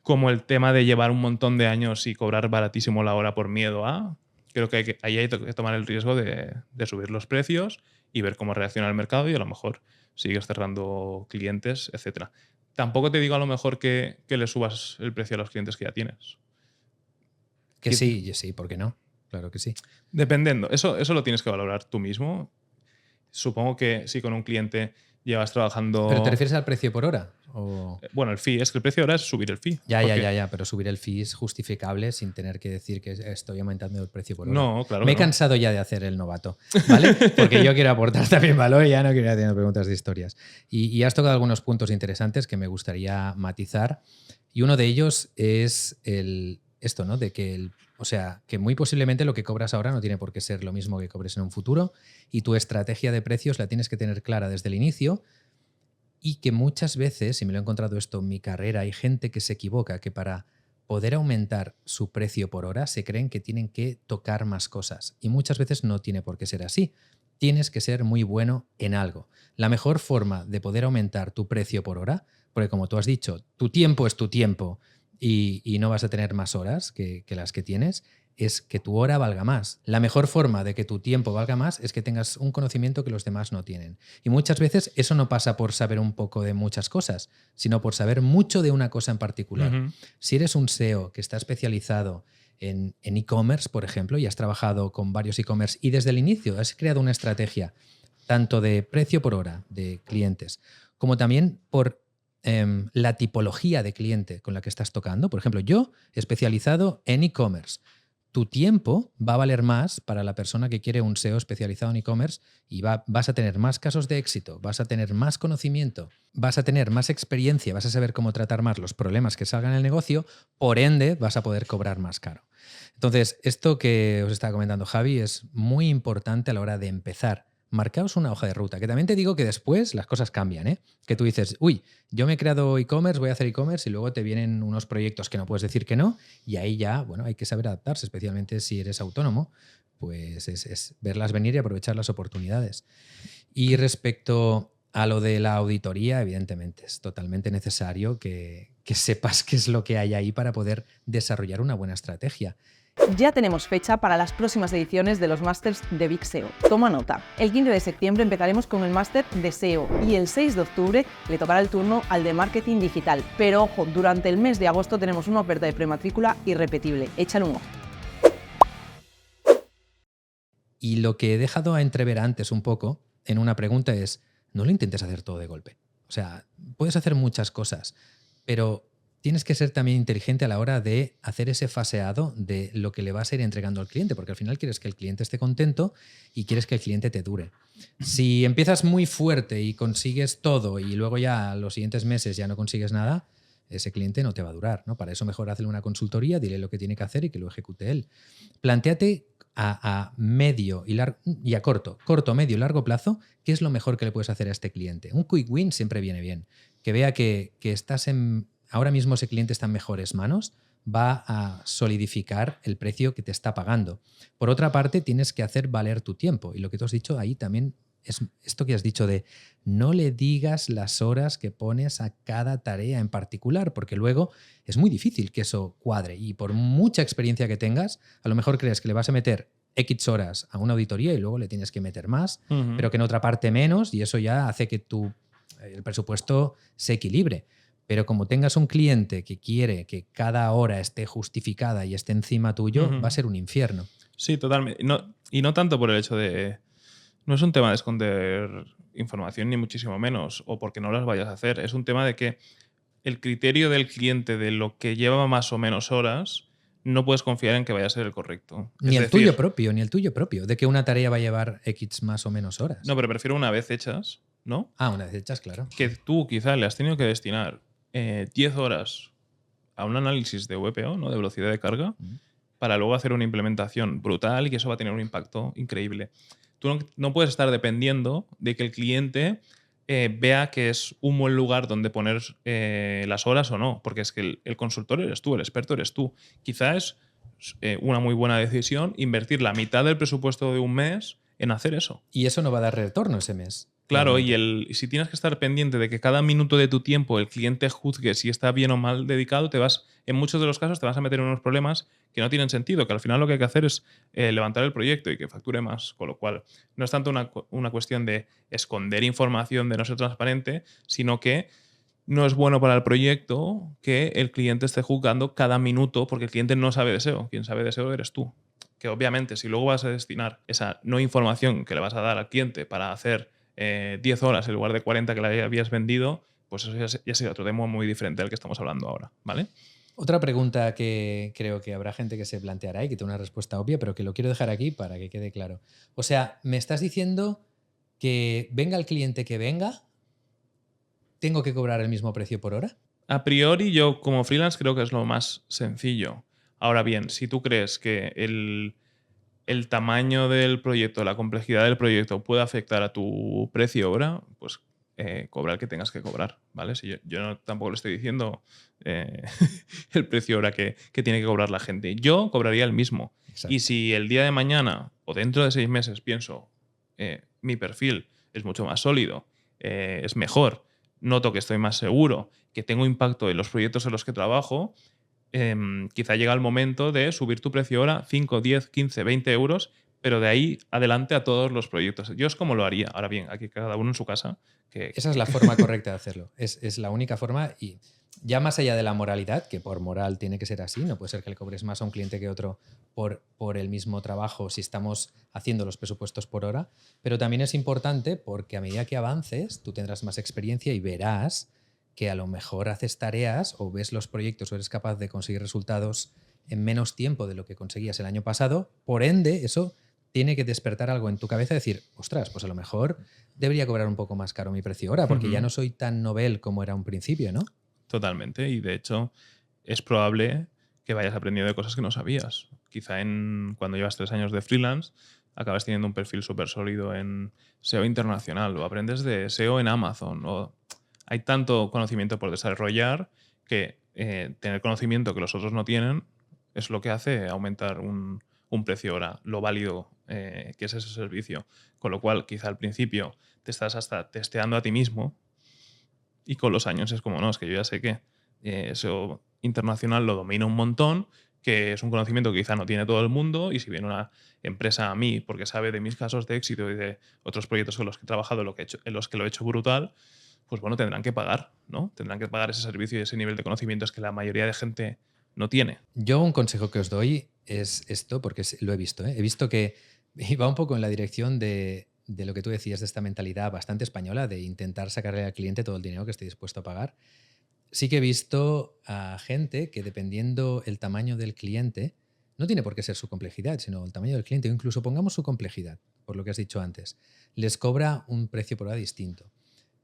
como el tema de llevar un montón de años y cobrar baratísimo la hora por miedo a, creo que ahí hay que tomar el riesgo de subir los precios y ver cómo reacciona el mercado y a lo mejor sigues cerrando clientes, etcétera. Tampoco te digo a lo mejor que le subas el precio a los clientes que ya tienes. Que sí, ¿por qué no? Claro que sí. Dependiendo. Eso lo tienes que valorar tú mismo. Supongo que si con un cliente llevas trabajando... ¿Pero te refieres al precio por hora? ¿O? Bueno, el fee. Es que el precio ahora es subir el fee. Ya, pero subir el fee es justificable sin tener que decir que estoy aumentando el precio por hora. No, claro. Me he cansado ya de hacer el novato, ¿vale? Porque yo quiero aportar también valor y ya no quiero ir haciendo preguntas de historias. Y has tocado algunos puntos interesantes que me gustaría matizar. Y uno de ellos es esto, ¿no? De que o sea, que muy posiblemente lo que cobras ahora no tiene por qué ser lo mismo que cobres en un futuro y tu estrategia de precios la tienes que tener clara desde el inicio y que muchas veces, y me lo he encontrado esto en mi carrera, hay gente que se equivoca, que para poder aumentar su precio por hora se creen que tienen que tocar más cosas y muchas veces no tiene por qué ser así. Tienes que ser muy bueno en algo. La mejor forma de poder aumentar tu precio por hora, porque como tú has dicho, tu tiempo es tu tiempo, y no vas a tener más horas que las que tienes, es que tu hora valga más. La mejor forma de que tu tiempo valga más es que tengas un conocimiento que los demás no tienen. Y muchas veces eso no pasa por saber un poco de muchas cosas, sino por saber mucho de una cosa en particular. Uh-huh. Si eres un SEO que está especializado en e-commerce, por ejemplo, y has trabajado con varios e-commerce y desde el inicio has creado una estrategia tanto de precio por hora de clientes, como también por la tipología de cliente con la que estás tocando. Por ejemplo, yo especializado en e-commerce. Tu tiempo va a valer más para la persona que quiere un SEO especializado en e-commerce y vas a tener más casos de éxito, vas a tener más conocimiento, vas a tener más experiencia, vas a saber cómo tratar más los problemas que salgan en el negocio, por ende vas a poder cobrar más caro. Entonces, esto que os estaba comentando Javi es muy importante a la hora de empezar marcaos una hoja de ruta. Que también te digo que después las cosas cambian, ¿eh? Que tú dices, uy, yo me he creado e-commerce, voy a hacer e-commerce y luego te vienen unos proyectos que no puedes decir que no y ahí ya, bueno, hay que saber adaptarse, especialmente si eres autónomo, pues es verlas venir y aprovechar las oportunidades. Y respecto a lo de la auditoría, evidentemente es totalmente necesario que sepas qué es lo que hay ahí para poder desarrollar una buena estrategia. Ya tenemos fecha para las próximas ediciones de los másters de Big SEO. Toma nota. El 15 de septiembre empezaremos con el máster de SEO y el 6 de octubre le tocará el turno al de marketing digital. Pero ojo, durante el mes de agosto tenemos una oferta de prematrícula irrepetible. Échale un ojo. Y lo que he dejado a entrever antes un poco en una pregunta es, no lo intentes hacer todo de golpe. O sea, puedes hacer muchas cosas, pero tienes que ser también inteligente a la hora de hacer ese faseado de lo que le vas a ir entregando al cliente, porque al final quieres que el cliente esté contento y quieres que el cliente te dure. Si empiezas muy fuerte y consigues todo y luego ya los siguientes meses ya no consigues nada, ese cliente no te va a durar, ¿no? Para eso mejor hazle una consultoría, dile lo que tiene que hacer y que lo ejecute él. Plantéate a medio y a corto, medio y largo plazo, ¿qué es lo mejor que le puedes hacer a este cliente? Un quick win siempre viene bien. Que vea que estás ahora mismo ese cliente está en mejores manos, va a solidificar el precio que te está pagando. Por otra parte, tienes que hacer valer tu tiempo. Y lo que tú has dicho ahí también es esto que has dicho de no le digas las horas que pones a cada tarea en particular, porque luego es muy difícil que eso cuadre. Y por mucha experiencia que tengas, a lo mejor crees que le vas a meter X horas a una auditoría y luego le tienes que meter más, pero que en otra parte menos, y eso ya hace que el presupuesto se equilibre. Pero como tengas un cliente que quiere que cada hora esté justificada y esté encima tuyo, va a ser un infierno. Sí, totalmente. Y no tanto por el hecho de... No es un tema de esconder información, ni muchísimo menos, o porque no las vayas a hacer. Es un tema de que el criterio del cliente de lo que lleva más o menos horas, no puedes confiar en que vaya a ser el correcto. Ni el tuyo propio, de que una tarea va a llevar X más o menos horas. No, pero prefiero una vez hechas, ¿no? Una vez hechas, claro. Que tú quizá le has tenido que destinar 10 horas a un análisis de VPO, ¿no? De velocidad de carga, para luego hacer una implementación brutal y que eso va a tener un impacto increíble. Tú no puedes estar dependiendo de que el cliente vea que es un buen lugar donde poner las horas o no, porque es que el consultor eres tú, el experto eres tú. Quizá es una muy buena decisión invertir la mitad del presupuesto de un mes en hacer eso. Y eso no va a dar retorno ese mes. Claro, y si tienes que estar pendiente de que cada minuto de tu tiempo el cliente juzgue si está bien o mal dedicado, en muchos de los casos te vas a meter en unos problemas que no tienen sentido, que al final lo que hay que hacer es levantar el proyecto y que facture más, con lo cual no es tanto una cuestión de esconder información, de no ser transparente, sino que no es bueno para el proyecto que el cliente esté juzgando cada minuto, porque el cliente no sabe de SEO, quien sabe de SEO eres tú. Que obviamente si luego vas a destinar esa no información que le vas a dar al cliente para hacer 10 horas en lugar de 40 que le habías vendido, pues eso ya sería otro tema muy diferente al que estamos hablando ahora, ¿vale? Otra pregunta que creo que habrá gente que se planteará y que tiene una respuesta obvia, pero que lo quiero dejar aquí para que quede claro. O sea, ¿me estás diciendo que venga el cliente que venga, tengo que cobrar el mismo precio por hora? A priori yo como freelance creo que es lo más sencillo. Ahora bien, si tú crees que el tamaño del proyecto, la complejidad del proyecto puede afectar a tu precio hora, pues cobra el que tengas que cobrar, ¿vale? Si yo tampoco le estoy diciendo el precio hora que tiene que cobrar la gente. Yo cobraría el mismo. Exacto. Y si el día de mañana o dentro de 6 meses pienso mi perfil es mucho más sólido, es mejor, noto que estoy más seguro, que tengo impacto en los proyectos en los que trabajo, quizá llega el momento de subir tu precio hora 5, 10, 15, 20 euros, pero de ahí adelante a todos los proyectos. Yo es como lo haría. Ahora bien, aquí cada uno en su casa. Esa es la forma correcta de hacerlo. Es la única forma y ya más allá de la moralidad, que por moral tiene que ser así, no puede ser que le cobres más a un cliente que otro por el mismo trabajo si estamos haciendo los presupuestos por hora, pero también es importante porque a medida que avances tú tendrás más experiencia y verás que a lo mejor haces tareas o ves los proyectos o eres capaz de conseguir resultados en menos tiempo de lo que conseguías el año pasado. Por ende, eso tiene que despertar algo en tu cabeza y decir, ostras, pues a lo mejor debería cobrar un poco más caro mi precio ahora porque ya no soy tan novel como era un principio, ¿no? Totalmente. Y de hecho es probable que vayas aprendiendo de cosas que no sabías. Quizá cuando llevas 3 años de freelance acabas teniendo un perfil súper sólido en SEO internacional o aprendes de SEO en Amazon. Hay tanto conocimiento por desarrollar que tener conocimiento que los otros no tienen es lo que hace aumentar un precio hora, lo válido que es ese servicio. Con lo cual, quizá al principio te estás hasta testeando a ti mismo y con los años es como, no, es que yo ya sé que SEO internacional lo domino un montón, que es un conocimiento que quizá no tiene todo el mundo, y si viene una empresa a mí porque sabe de mis casos de éxito y de otros proyectos con los que he trabajado en los que lo he hecho brutal, pues bueno, tendrán que pagar, ¿no? Tendrán que pagar ese servicio y ese nivel de conocimientos que la mayoría de gente no tiene. Yo un consejo que os doy es esto, porque lo he visto, ¿eh? He visto que iba un poco en la dirección de lo que tú decías, de esta mentalidad bastante española de intentar sacarle al cliente todo el dinero que esté dispuesto a pagar. Sí que he visto a gente que, dependiendo el tamaño del cliente, no tiene por qué ser su complejidad, sino el tamaño del cliente, o incluso pongamos su complejidad, por lo que has dicho antes, les cobra un precio por hora distinto.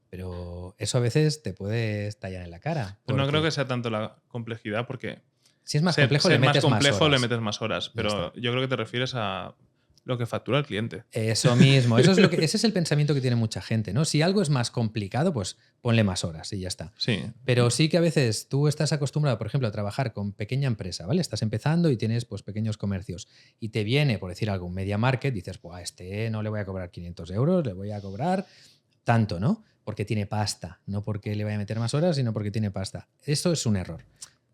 Pero eso a veces te puede estallar en la cara. Pero no creo que sea tanto la complejidad, porque si es más complejo, le metes más horas. Pero yo creo que te refieres a lo que factura el cliente. Eso mismo. Ese es el pensamiento que tiene mucha gente, ¿no? Si algo es más complicado, pues ponle más horas y ya está. Sí. Pero sí que a veces tú estás acostumbrado, por ejemplo, a trabajar con pequeña empresa, ¿vale? Estás empezando y tienes pues pequeños comercios y te viene, por decir algo, un media market, dices, pues a este no le voy a cobrar 500 euros, le voy a cobrar tanto, ¿no? Porque tiene pasta, no porque le vaya a meter más horas, sino porque tiene pasta. Eso es un error.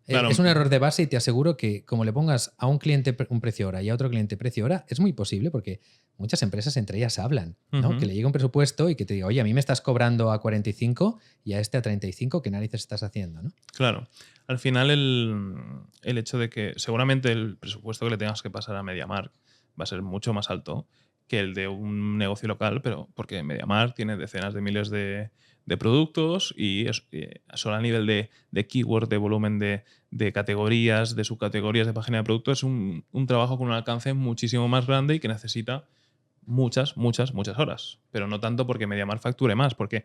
Claro. Es un error de base, y te aseguro que como le pongas a un cliente un precio hora y a otro cliente precio hora, es muy posible, porque muchas empresas entre ellas hablan, ¿no? Que le llegue un presupuesto y que te diga, oye, a mí me estás cobrando a 45 y a este a 35, ¿qué narices estás haciendo, ¿no? Claro. Al final el hecho de que seguramente el presupuesto que le tengas que pasar a MediaMarkt va a ser mucho más alto que el de un negocio local, pero porque MediaMarkt tiene decenas de miles de productos y solo a nivel de keyword, de volumen de categorías, de subcategorías de página de producto, es un trabajo con un alcance muchísimo más grande y que necesita muchas horas. Pero no tanto porque MediaMarkt facture más, porque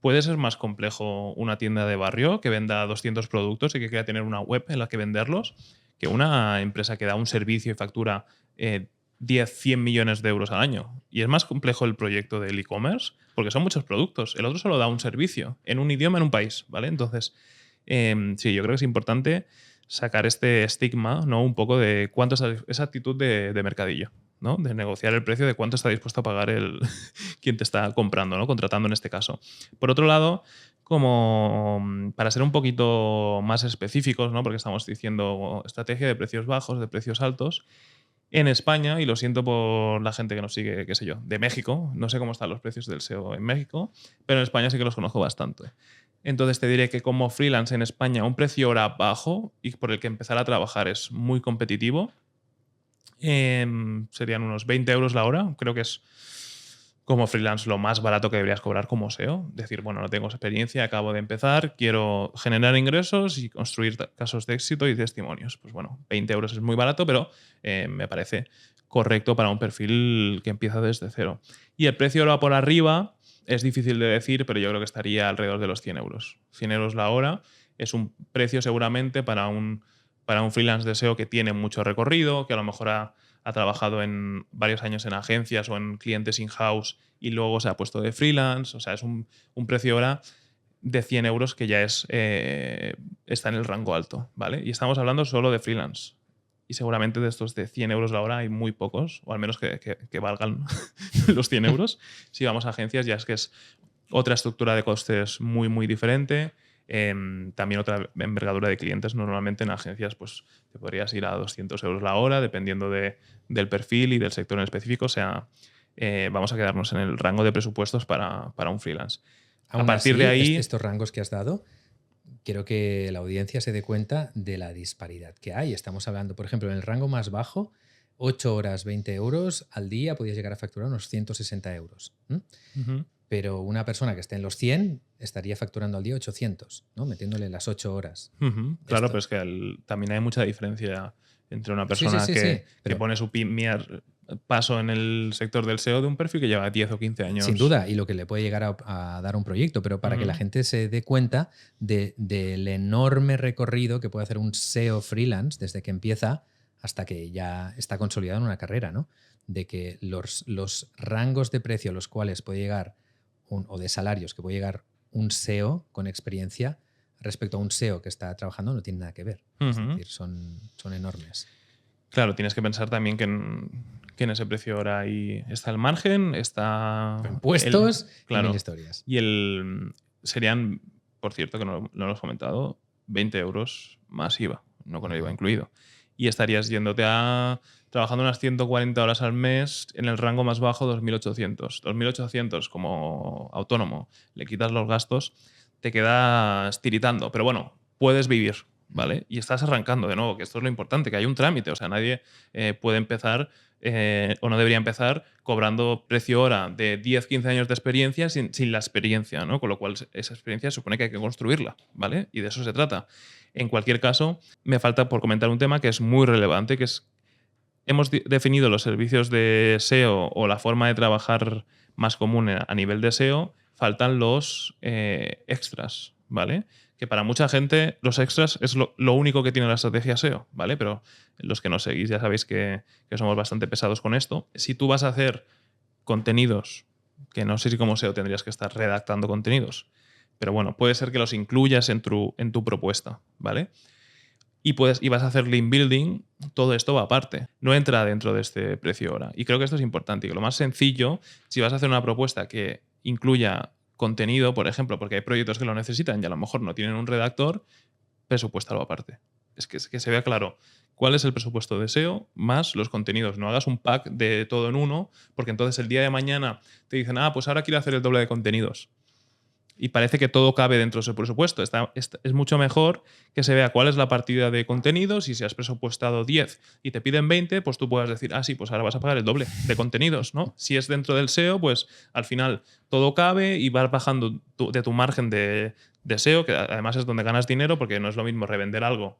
puede ser más complejo una tienda de barrio que venda 200 productos y que quiera tener una web en la que venderlos, que una empresa que da un servicio y factura 10, 100 millones de euros al año. Y es más complejo el proyecto del e-commerce porque son muchos productos. El otro solo da un servicio en un idioma, en un país, ¿vale? Entonces, sí, yo creo que es importante sacar este estigma, ¿no? Un poco de cuánto esa actitud de mercadillo, ¿no? De negociar el precio de cuánto está dispuesto a pagar quien te está comprando, ¿no? Contratando en este caso. Por otro lado, como para ser un poquito más específicos, ¿no? Porque estamos diciendo estrategia de precios bajos, de precios altos. En España, y lo siento por la gente que nos sigue, qué sé yo, de México, no sé cómo están los precios del SEO en México, pero en España sí que los conozco bastante. Entonces te diré que como freelance en España un precio hora bajo y por el que empezar a trabajar es muy competitivo. Serían unos 20 euros la hora, creo que es como freelance lo más barato que deberías cobrar como SEO. Decir, bueno, no tengo experiencia, acabo de empezar, quiero generar ingresos y construir casos de éxito y testimonios. Pues bueno, 20 euros es muy barato, pero me parece correcto para un perfil que empieza desde cero. Y el precio hora por arriba es difícil de decir, pero yo creo que estaría alrededor de los 100 euros. 100 euros la hora es un precio seguramente para un freelance de SEO que tiene mucho recorrido, que a lo mejor ha trabajado en varios años en agencias o en clientes in-house y luego se ha puesto de freelance. O sea, es un precio hora de 100 euros que ya está en el rango alto, ¿vale? Y estamos hablando solo de freelance. Y seguramente de estos de 100 euros la hora hay muy pocos, o al menos que valgan los 100 euros. Si vamos a agencias ya es que es otra estructura de costes muy, muy diferente. También otra envergadura de clientes. Normalmente en agencias pues te podrías ir a 200 euros la hora, dependiendo del perfil y del sector en específico. O sea, vamos a quedarnos en el rango de presupuestos para un freelance. Aún a partir de ahí, estos rangos que has dado, quiero que la audiencia se dé cuenta de la disparidad que hay. Estamos hablando, por ejemplo, en el rango más bajo, 8 horas, 20 euros al día, podías llegar a facturar unos 160 euros. Pero una persona que esté en los 100 estaría facturando al día 800, ¿no? Metiéndole las 8 horas. Claro, pero es que también hay mucha diferencia entre una persona que pone su primer paso en el sector del SEO de un perfil que lleva 10 o 15 años. Sin duda, y lo que le puede llegar a dar un proyecto, pero para que la gente se dé cuenta del enorme recorrido que puede hacer un SEO freelance desde que empieza hasta que ya está consolidado en una carrera, ¿no? De que los rangos de precio a los cuales puede llegar, o de salarios que puede llegar un SEO con experiencia respecto a un SEO que está trabajando no tiene nada que ver. Es decir, son enormes. Claro, tienes que pensar también que en ese precio ahora ahí está el margen, está... Impuestos claro, y mil historias. Y serían, por cierto, que no lo hemos comentado, 20 euros más IVA, no con el IVA incluido. Y estarías yéndote trabajando unas 140 horas al mes en el rango más bajo, 2.800. 2.800 como autónomo, le quitas los gastos, te quedas tiritando. Pero bueno, puedes vivir, ¿vale? Y estás arrancando de nuevo, que esto es lo importante, que hay un trámite. O sea, nadie puede empezar o no debería empezar cobrando precio hora de 10, 15 años de experiencia sin la experiencia, ¿no? Con lo cual esa experiencia supone que hay que construirla, ¿vale? Y de eso se trata. En cualquier caso, me falta por comentar un tema que es muy relevante, que es hemos definido los servicios de SEO o la forma de trabajar más común a nivel de SEO, faltan los extras, ¿vale? Que para mucha gente los extras es lo único que tiene la estrategia SEO, ¿vale? Pero los que nos seguís ya sabéis que somos bastante pesados con esto. Si tú vas a hacer contenidos, que no sé si como SEO tendrías que estar redactando contenidos, pero bueno, puede ser que los incluyas en tu propuesta, ¿vale? Y vas a hacer link building, todo esto va aparte. No entra dentro de este precio hora. Y creo que esto es importante. Y que lo más sencillo, si vas a hacer una propuesta que incluya contenido, por ejemplo, porque hay proyectos que lo necesitan y a lo mejor no tienen un redactor, presupuéstalo aparte. Es que se vea claro cuál es el presupuesto de SEO más los contenidos. No hagas un pack de todo en uno, porque entonces el día de mañana te dicen, pues ahora quiero hacer el doble de contenidos. Y parece que todo cabe dentro de ese presupuesto. Es mucho mejor que se vea cuál es la partida de contenidos y si has presupuestado 10 y te piden 20, pues tú puedas decir, sí, pues ahora vas a pagar el doble de contenidos, ¿no? Si es dentro del SEO, pues al final todo cabe y vas bajando de tu margen de SEO, que además es donde ganas dinero porque no es lo mismo revender algo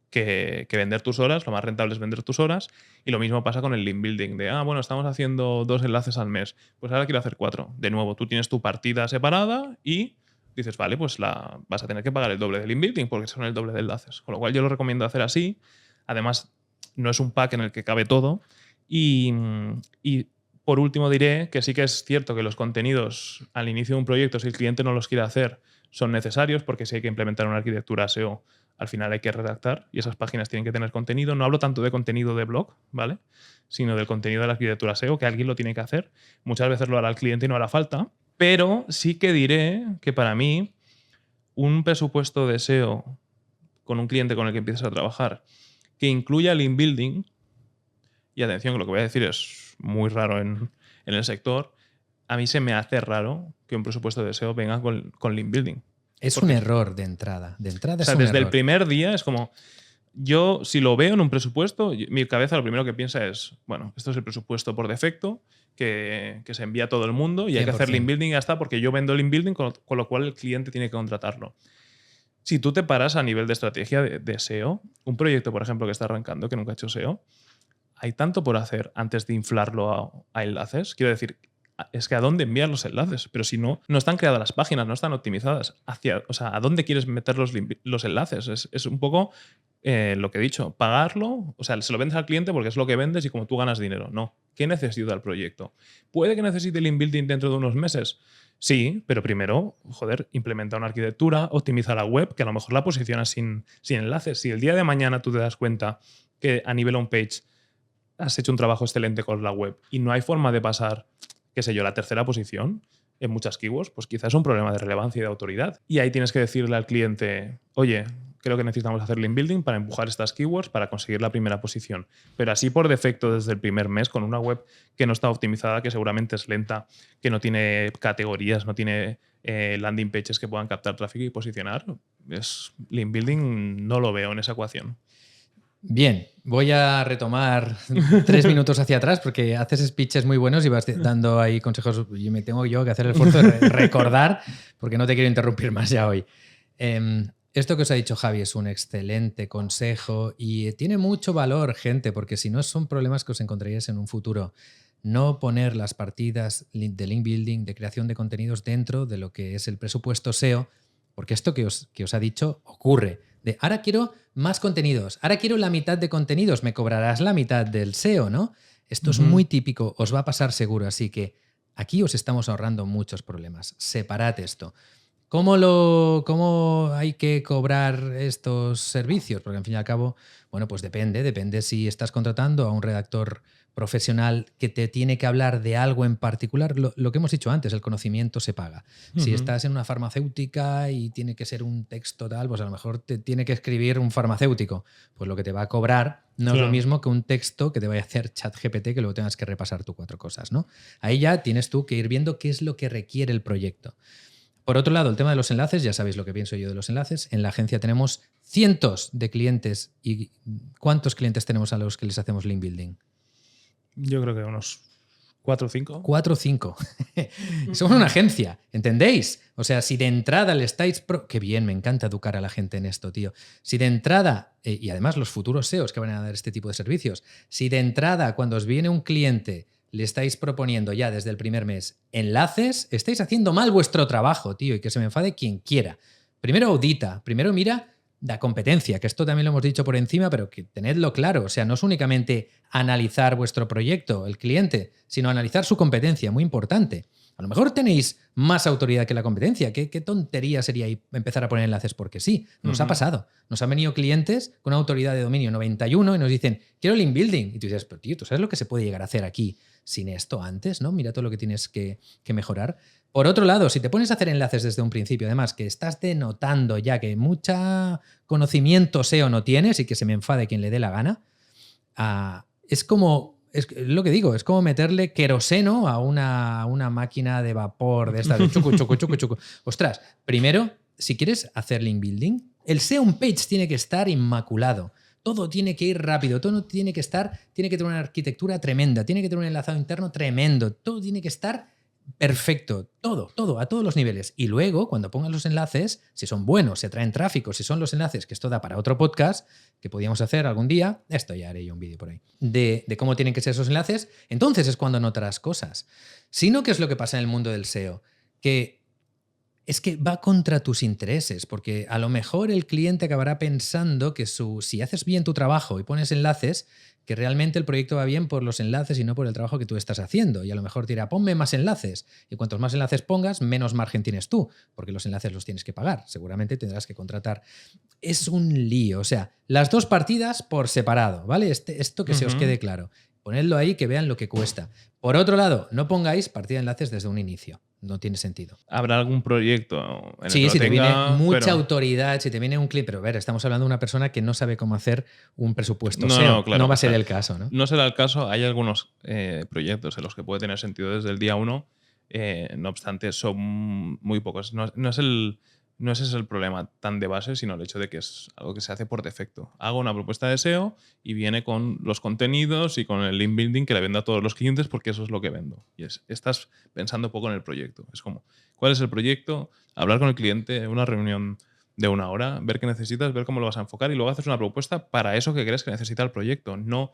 que vender tus horas. Lo más rentable es vender tus horas. Y lo mismo pasa con el link building de, bueno, estamos haciendo 2 enlaces al mes, pues ahora quiero hacer 4. De nuevo, tú tienes tu partida separada y dices, vale, pues vas a tener que pagar el doble de link building porque son el doble de enlaces. Con lo cual yo lo recomiendo hacer así. Además, no es un pack en el que cabe todo. Y por último diré que sí que es cierto que los contenidos al inicio de un proyecto, si el cliente no los quiere hacer, son necesarios porque si hay que implementar una arquitectura SEO, al final hay que redactar y esas páginas tienen que tener contenido. No hablo tanto de contenido de blog, ¿vale? Sino del contenido de la arquitectura SEO, que alguien lo tiene que hacer. Muchas veces lo hará el cliente y no hará falta. Pero sí que diré que para mí un presupuesto de SEO con un cliente con el que empiezas a trabajar que incluya link building, y atención que lo que voy a decir es muy raro en el sector, a mí se me hace raro que un presupuesto de SEO venga con link building. Es un error de entrada. De entrada es un desde error. El primer día es como, yo si lo veo en un presupuesto, mi cabeza lo primero que piensa es, bueno, esto es el presupuesto por defecto que se envía a todo el mundo y hay que hacer link building y ya está, porque yo vendo link building, con lo cual el cliente tiene que contratarlo. Si tú te paras a nivel de estrategia de SEO, un proyecto, por ejemplo, que está arrancando, que nunca ha hecho SEO, hay tanto por hacer antes de inflarlo a enlaces. Quiero decir, es que ¿a dónde envían los enlaces? Pero si no están creadas las páginas, no están optimizadas. ¿A dónde quieres meter los enlaces? Es un poco lo que he dicho, pagarlo, o sea, se lo vendes al cliente porque es lo que vendes y como tú ganas dinero. No. ¿Qué necesita el proyecto? ¿Puede que necesite link building dentro de unos meses? Sí, pero primero, implementa una arquitectura, optimiza la web, que a lo mejor la posicionas sin enlaces. Si el día de mañana tú te das cuenta que a nivel on-page has hecho un trabajo excelente con la web y no hay forma de pasar, qué sé yo, la tercera posición en muchas keywords, pues quizás es un problema de relevancia y de autoridad. Y ahí tienes que decirle al cliente, oye, creo que necesitamos hacer link building para empujar estas keywords para conseguir la primera posición. Pero así por defecto desde el primer mes con una web que no está optimizada, que seguramente es lenta, que no tiene categorías, no tiene landing pages que puedan captar tráfico y posicionar, link building no lo veo en esa ecuación. Bien, voy a retomar 3 minutos hacia atrás porque haces speeches muy buenos y vas dando ahí consejos. Y me tengo yo que hacer el esfuerzo de recordar porque no te quiero interrumpir más ya hoy. Esto que os ha dicho Javi es un excelente consejo y tiene mucho valor, gente, porque si no son problemas que os encontraríais en un futuro. No poner las partidas de link building, de creación de contenidos dentro de lo que es el presupuesto SEO, porque esto que os ha dicho ocurre. De ahora quiero más contenidos, ahora quiero la mitad de contenidos, me cobrarás la mitad del SEO, ¿no? Esto es muy típico, os va a pasar seguro, así que aquí os estamos ahorrando muchos problemas. Separad esto. ¿Cómo hay que cobrar estos servicios? Porque al fin y al cabo, bueno, pues depende si estás contratando a un redactor profesional que te tiene que hablar de algo en particular. Lo que hemos dicho antes, el conocimiento se paga. Si estás en una farmacéutica y tiene que ser un texto tal, pues a lo mejor te tiene que escribir un farmacéutico. Pues lo que te va a cobrar no es lo mismo que un texto que te vaya a hacer ChatGPT que luego tengas que repasar tú 4 cosas, ¿no? Ahí ya tienes tú que ir viendo qué es lo que requiere el proyecto. Por otro lado, el tema de los enlaces, ya sabéis lo que pienso yo de los enlaces. En la agencia tenemos cientos de clientes. ¿Y cuántos clientes tenemos a los que les hacemos link building? Yo creo que unos 4 o 5. 4 o 5. Somos una agencia, ¿entendéis? O sea, si de entrada le estáis... Qué bien, me encanta educar a la gente en esto, tío. Si de entrada, y además los futuros SEOs que van a dar este tipo de servicios, si de entrada cuando os viene un cliente le estáis proponiendo ya desde el primer mes enlaces, estáis haciendo mal vuestro trabajo, tío, y que se me enfade quien quiera. Primero audita, primero mira la competencia, que esto también lo hemos dicho por encima, pero que tenedlo claro. O sea, no es únicamente analizar vuestro proyecto, el cliente, sino analizar su competencia, muy importante. A lo mejor tenéis más autoridad que la competencia. ¿Qué tontería sería empezar a poner enlaces? Porque sí, nos ha pasado. Nos han venido clientes con una autoridad de dominio 91 y nos dicen, quiero link building. Y tú dices, pero tío, ¿tú sabes lo que se puede llegar a hacer aquí sin esto antes? ¿No? Mira todo lo que tienes que mejorar. Por otro lado, si te pones a hacer enlaces desde un principio, además que estás denotando ya que mucha conocimiento SEO no tienes y que se me enfade quien le dé la gana, es como... Es lo que digo, es como meterle queroseno a una máquina de vapor de esta de chucu, chucu, chucu, chucu. Ostras, primero, si quieres hacer link building, el SEO page tiene que estar inmaculado. Todo tiene que ir rápido, todo tiene que tener una arquitectura tremenda, tiene que tener un enlazado interno tremendo, todo tiene que estar perfecto, todo, a todos los niveles. Y luego, cuando pongas los enlaces, si son buenos, si atraen tráfico, si son los enlaces, que esto da para otro podcast, que podíamos hacer algún día, esto ya haré yo un vídeo por ahí, de cómo tienen que ser esos enlaces, entonces es cuando notarás cosas. Si no, ¿qué es lo que pasa en el mundo del SEO? Que es que va contra tus intereses, porque a lo mejor el cliente acabará pensando que si haces bien tu trabajo y pones enlaces, que realmente el proyecto va bien por los enlaces y no por el trabajo que tú estás haciendo. Y a lo mejor te dirá, ponme más enlaces. Y cuantos más enlaces pongas, menos margen tienes tú, porque los enlaces los tienes que pagar. Seguramente tendrás que contratar. Es un lío. O sea, las dos partidas por separado, ¿vale? Esto que se os quede claro. Ponedlo ahí, que vean lo que cuesta. Por otro lado, no pongáis partida de enlaces desde un inicio. No tiene sentido. ¿Habrá algún proyecto en el sí, que si te viene mucha pero... autoridad, si te viene un clip, pero a ver, estamos hablando de una persona que no sabe cómo hacer un presupuesto No, SEO. claro, no va a ser el caso, ¿no? No será el caso. Hay algunos proyectos en los que puede tener sentido desde el día 1. No obstante, son muy pocos. No ese es el problema tan de base, sino el hecho de que es algo que se hace por defecto. Hago una propuesta de SEO y viene con los contenidos y con el link building que le vendo a todos los clientes porque eso es lo que vendo. Y estás pensando poco en el proyecto. Es como, ¿cuál es el proyecto? Hablar con el cliente, una reunión de 1 hora, ver qué necesitas, ver cómo lo vas a enfocar y luego haces una propuesta para eso que crees que necesita el proyecto, no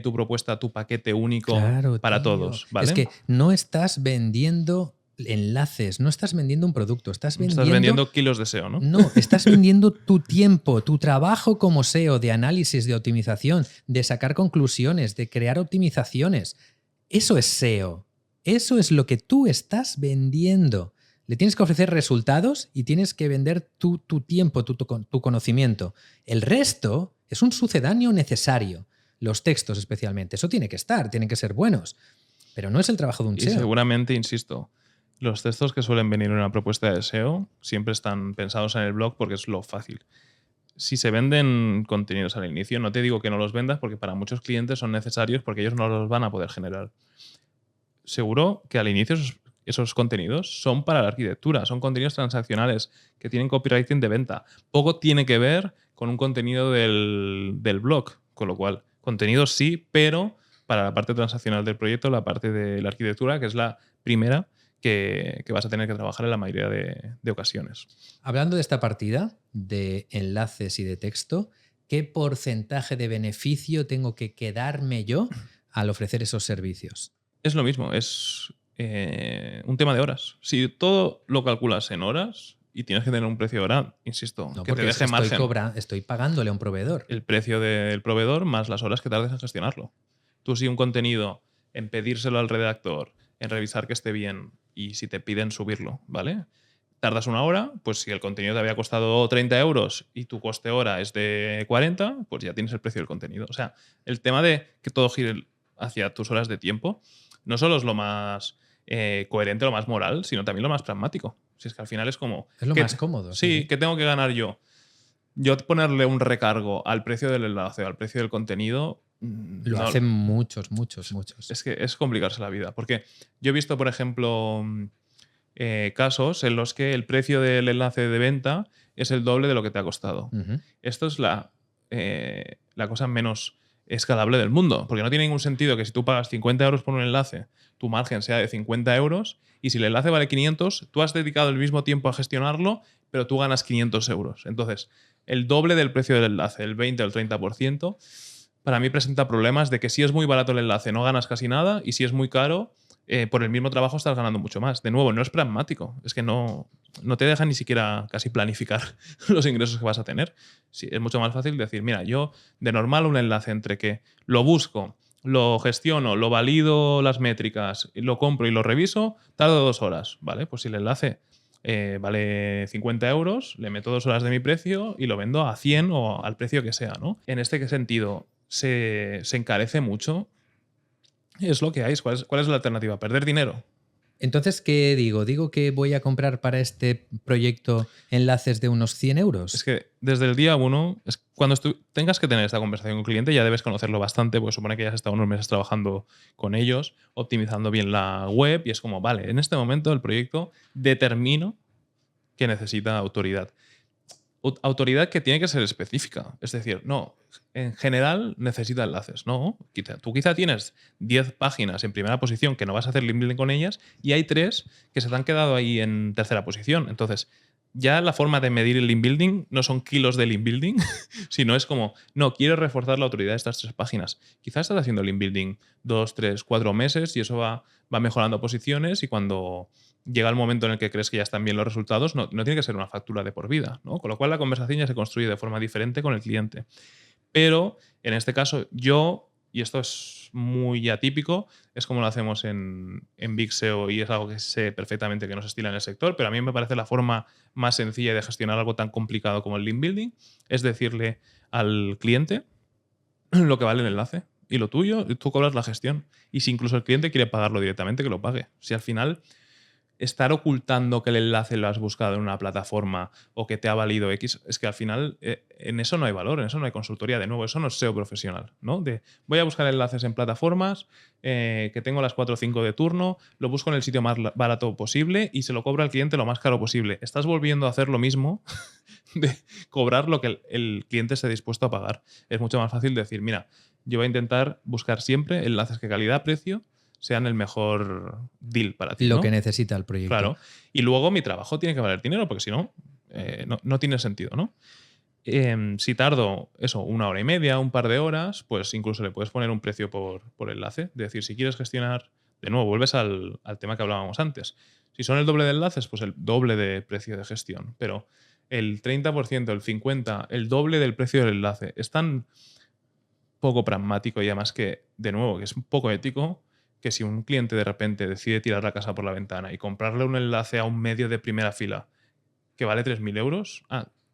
tu propuesta, tu paquete único para todos. ¿Vale? Es que no estás vendiendo enlaces, no estás vendiendo un producto, estás vendiendo kilos de SEO, ¿no? No, estás vendiendo tu tiempo, tu trabajo como SEO, de análisis, de optimización, de sacar conclusiones, de crear optimizaciones. Eso es SEO. Eso es lo que tú estás vendiendo. Le tienes que ofrecer resultados y tienes que vender tu tiempo, tu conocimiento. El resto es un sucedáneo necesario. Los textos especialmente. Eso tiene que estar, tienen que ser buenos. Pero no es el trabajo de un SEO. Y seguramente, insisto, los textos que suelen venir en una propuesta de SEO siempre están pensados en el blog porque es lo fácil. Si se venden contenidos al inicio, no te digo que no los vendas porque para muchos clientes son necesarios porque ellos no los van a poder generar. Seguro que al inicio esos contenidos son para la arquitectura, son contenidos transaccionales que tienen copywriting de venta. Poco tiene que ver con un contenido del blog, con lo cual, contenidos sí, pero para la parte transaccional del proyecto, la parte de la arquitectura, que es la primera que vas a tener que trabajar en la mayoría de ocasiones. Hablando de esta partida de enlaces y de texto, ¿qué porcentaje de beneficio tengo que quedarme yo al ofrecer esos servicios? Es lo mismo, es un tema de horas. Si todo lo calculas en horas, y tienes que tener un precio hora, insisto, No, que te porque deje margen. estoy pagándole a un proveedor. El precio del proveedor más las horas que tardes en gestionarlo. Tú si un contenido, en pedírselo al redactor, en revisar que esté bien y si te piden subirlo, ¿vale? Tardas una hora, pues si el contenido te había costado 30 euros y tu coste hora es de 40, pues ya tienes el precio del contenido. O sea, el tema de que todo gire hacia tus horas de tiempo no solo es lo más coherente, lo más moral, sino también lo más pragmático. Si es que al final es como... Es lo ¿qué- más cómodo. Sí, ¿qué tengo que ganar yo? Yo ponerle un recargo al precio del enlace o al precio del contenido... Lo no- hacen muchos. Es que es complicarse la vida. Porque yo he visto, por ejemplo, casos en los que el precio del enlace de venta es el doble de lo que te ha costado. Ujú. Esto es la cosa menos escalable del mundo. Porque no tiene ningún sentido que si tú pagas 50 euros por un enlace, tu margen sea de 50 euros y si el enlace vale 500, tú has dedicado el mismo tiempo a gestionarlo, pero tú ganas 500 euros. Entonces, el doble del precio del enlace, el 20 o el 30%, para mí presenta problemas de que si es muy barato el enlace no ganas casi nada y si es muy caro, por el mismo trabajo estás ganando mucho más. De nuevo, no es pragmático. Es que no te deja ni siquiera casi planificar los ingresos que vas a tener. Sí, es mucho más fácil decir, mira, yo de normal un enlace entre que lo busco, lo gestiono, lo valido las métricas, lo compro y lo reviso, tardo 2 horas. ¿Vale? Pues si el enlace vale 50 euros, le meto 2 horas de mi precio y lo vendo a 100 o al precio que sea, ¿no? En este sentido, se encarece mucho. Es lo que hay. ¿Cuál es la alternativa? ¿Perder dinero? Entonces, ¿qué digo? ¿Digo que voy a comprar para este proyecto enlaces de unos 100 euros? Es que desde el día 1, cuando tengas que tener esta conversación con el cliente, ya debes conocerlo bastante, porque supone que ya has estado unos meses trabajando con ellos, optimizando bien la web, y es como, vale, en este momento del proyecto determino que necesita autoridad. Autoridad que tiene que ser específica. Es decir, no, en general necesita enlaces. No, tú quizá tienes 10 páginas en primera posición que no vas a hacer link building con ellas y hay 3 que se te han quedado ahí en tercera posición. Entonces, ya la forma de medir el link building no son kilos de link building, sino es como, no, quiero reforzar la autoridad de estas 3 páginas. Quizás estás haciendo link building 2, 3, 4 meses y eso va mejorando posiciones y cuando llega el momento en el que crees que ya están bien los resultados, no tiene que ser una factura de por vida, ¿no? Con lo cual la conversación ya se construye de forma diferente con el cliente. Pero en este caso yo, y esto es muy atípico, es como lo hacemos en Big SEO y es algo que sé perfectamente que no se estila en el sector, pero a mí me parece la forma más sencilla de gestionar algo tan complicado como el link building, es decirle al cliente lo que vale el enlace y lo tuyo, y tú cobras la gestión. Y si incluso el cliente quiere pagarlo directamente, que lo pague. Si al final estar ocultando que el enlace lo has buscado en una plataforma o que te ha valido X, es que al final en eso no hay valor, en eso no hay consultoría. De nuevo, eso no es SEO profesional, ¿no? Voy a buscar enlaces en plataformas que tengo las 4 o 5 de turno, lo busco en el sitio más barato posible y se lo cobro al cliente lo más caro posible. Estás volviendo a hacer lo mismo de cobrar lo que el cliente esté dispuesto a pagar. Es mucho más fácil decir, mira, yo voy a intentar buscar siempre enlaces que calidad-precio sean el mejor deal para ti. Lo ¿no? que necesita el proyecto. Claro. Y luego mi trabajo tiene que valer dinero, porque si no, no tiene sentido, ¿no? Si tardo eso, 1 hora y media, un par de horas, pues incluso le puedes poner un precio por enlace. Es decir, si quieres gestionar, de nuevo, vuelves al tema que hablábamos antes. Si son el doble de enlaces, pues el doble de precio de gestión. Pero el 30%, el 50%, el doble del precio del enlace es tan poco pragmático y además que, de nuevo, que es un poco ético, que si un cliente de repente decide tirar la casa por la ventana y comprarle un enlace a un medio de primera fila que vale 3.000 euros,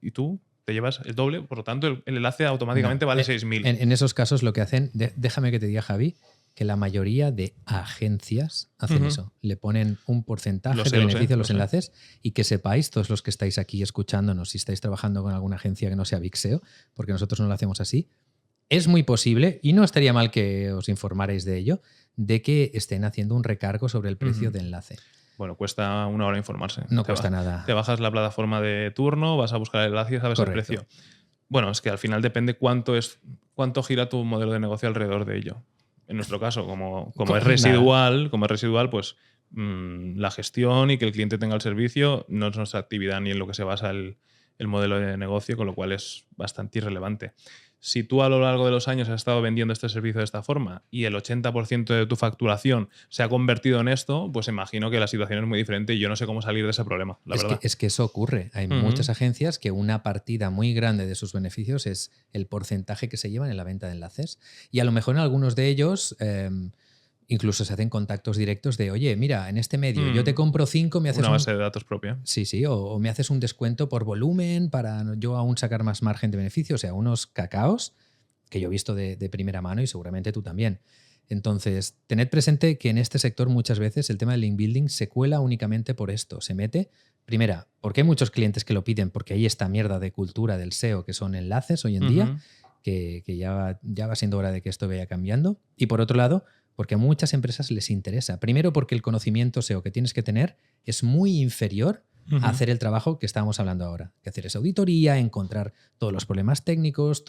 y tú te llevas el doble, por lo tanto el enlace automáticamente vale 6.000. En esos casos lo que hacen, déjame que te diga, Javi, que la mayoría de agencias hacen eso. Le ponen un porcentaje de beneficio a los enlaces y que sepáis, todos los que estáis aquí escuchándonos, si estáis trabajando con alguna agencia que no sea Big SEO, porque nosotros no lo hacemos así, es muy posible, y no estaría mal que os informarais de ello, de que estén haciendo un recargo sobre el precio de enlace. Bueno, cuesta 1 hora informarse. No cuesta nada. Te bajas la plataforma de turno, vas a buscar el enlace y sabes el precio. Bueno, es que al final depende cuánto gira tu modelo de negocio alrededor de ello. En nuestro caso, como es residual, pues la gestión y que el cliente tenga el servicio no es nuestra actividad ni en lo que se basa el modelo de negocio, con lo cual es bastante irrelevante. Si tú a lo largo de los años has estado vendiendo este servicio de esta forma y el 80% de tu facturación se ha convertido en esto, pues imagino que la situación es muy diferente y yo no sé cómo salir de ese problema, la verdad. Es que eso ocurre. Hay muchas agencias que una partida muy grande de sus beneficios es el porcentaje que se llevan en la venta de enlaces. Y a lo mejor en algunos de ellos incluso se hacen contactos directos de, oye, mira, en este medio yo te compro 5, me haces una base de datos propia. Sí, o me haces un descuento por volumen para yo aún sacar más margen de beneficio. O sea, unos cacaos que yo he visto de primera mano y seguramente tú también. Entonces, tened presente que en este sector muchas veces el tema del link building se cuela únicamente por esto. Se mete, primera, porque hay muchos clientes que lo piden porque hay esta mierda de cultura del SEO que son enlaces hoy en día, que ya va siendo hora de que esto vaya cambiando. Y por otro lado, porque a muchas empresas les interesa. Primero porque el conocimiento SEO que tienes que tener es muy inferior a hacer el trabajo que estábamos hablando ahora. Que hacer esa auditoría, encontrar todos los problemas técnicos,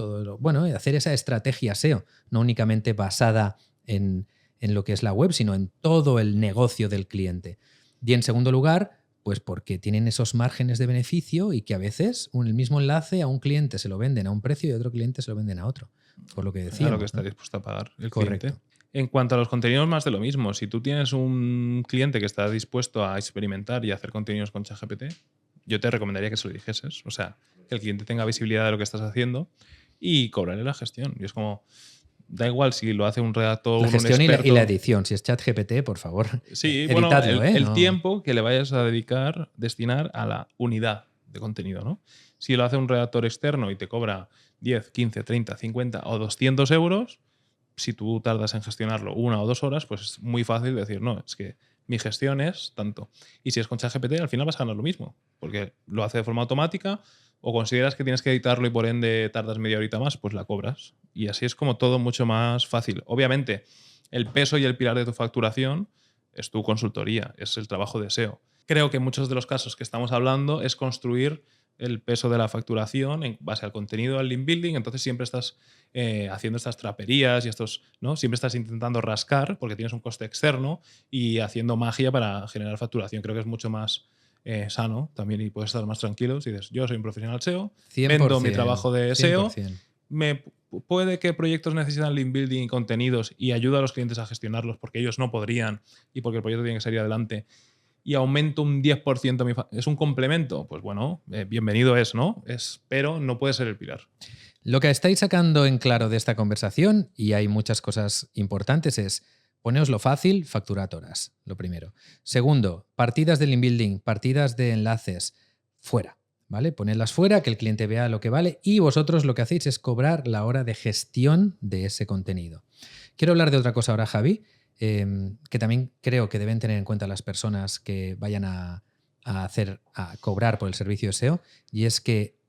hacer esa estrategia SEO, no únicamente basada en lo que es la web, sino en todo el negocio del cliente. Y en segundo lugar, pues porque tienen esos márgenes de beneficio y que a veces el mismo enlace a un cliente se lo venden a un precio y a otro cliente se lo venden a otro. Por lo que decíamos. Claro que está dispuesto a pagar el Correcto. cliente. En cuanto a los contenidos, más de lo mismo. Si tú tienes un cliente que está dispuesto a experimentar y a hacer contenidos con ChatGPT, yo te recomendaría que se lo dijeses. O sea, que el cliente tenga visibilidad de lo que estás haciendo y cobrarle la gestión. Y es como, da igual si lo hace un redactor, la gestión un experto. y la edición. Si es ChatGPT, por favor, sí, editadlo. Bueno, el tiempo que le vayas a destinar a la unidad de contenido, ¿no? Si lo hace un redactor externo y te cobra 10, 15, 30, 50 o 200 euros, si tú tardas en gestionarlo 1 o 2 horas, pues es muy fácil decir, no, es que mi gestión es tanto. Y si es con ChatGPT, al final vas a ganar lo mismo, porque lo hace de forma automática, o consideras que tienes que editarlo y por ende tardas media horita más, pues la cobras. Y así es como todo mucho más fácil. Obviamente, el peso y el pilar de tu facturación es tu consultoría, es el trabajo de SEO. Creo que en muchos de los casos que estamos hablando es construir el peso de la facturación en base al contenido, al link building, entonces siempre estás haciendo estas traperías y estos, ¿no? Siempre estás intentando rascar porque tienes un coste externo y haciendo magia para generar facturación. Creo que es mucho más sano también y puedes estar más tranquilo si dices, yo soy un profesional SEO, 100%, vendo mi trabajo de SEO, 100%. puede que proyectos necesitan link building y contenidos y ayuda a los clientes a gestionarlos porque ellos no podrían y porque el proyecto tiene que salir adelante y aumento un 10%, ¿es un complemento? Pues bueno, bienvenido es, ¿no? Pero no puede ser el pilar. Lo que estáis sacando en claro de esta conversación, y hay muchas cosas importantes, es poneoslo fácil, facturad horas, lo primero. Segundo, partidas de link building, partidas de enlaces, fuera, ¿vale? Ponedlas fuera, que el cliente vea lo que vale y vosotros lo que hacéis es cobrar la hora de gestión de ese contenido. Quiero hablar de otra cosa ahora, Javi, que también creo que deben tener en cuenta las personas que vayan a cobrar por el servicio de SEO, y es que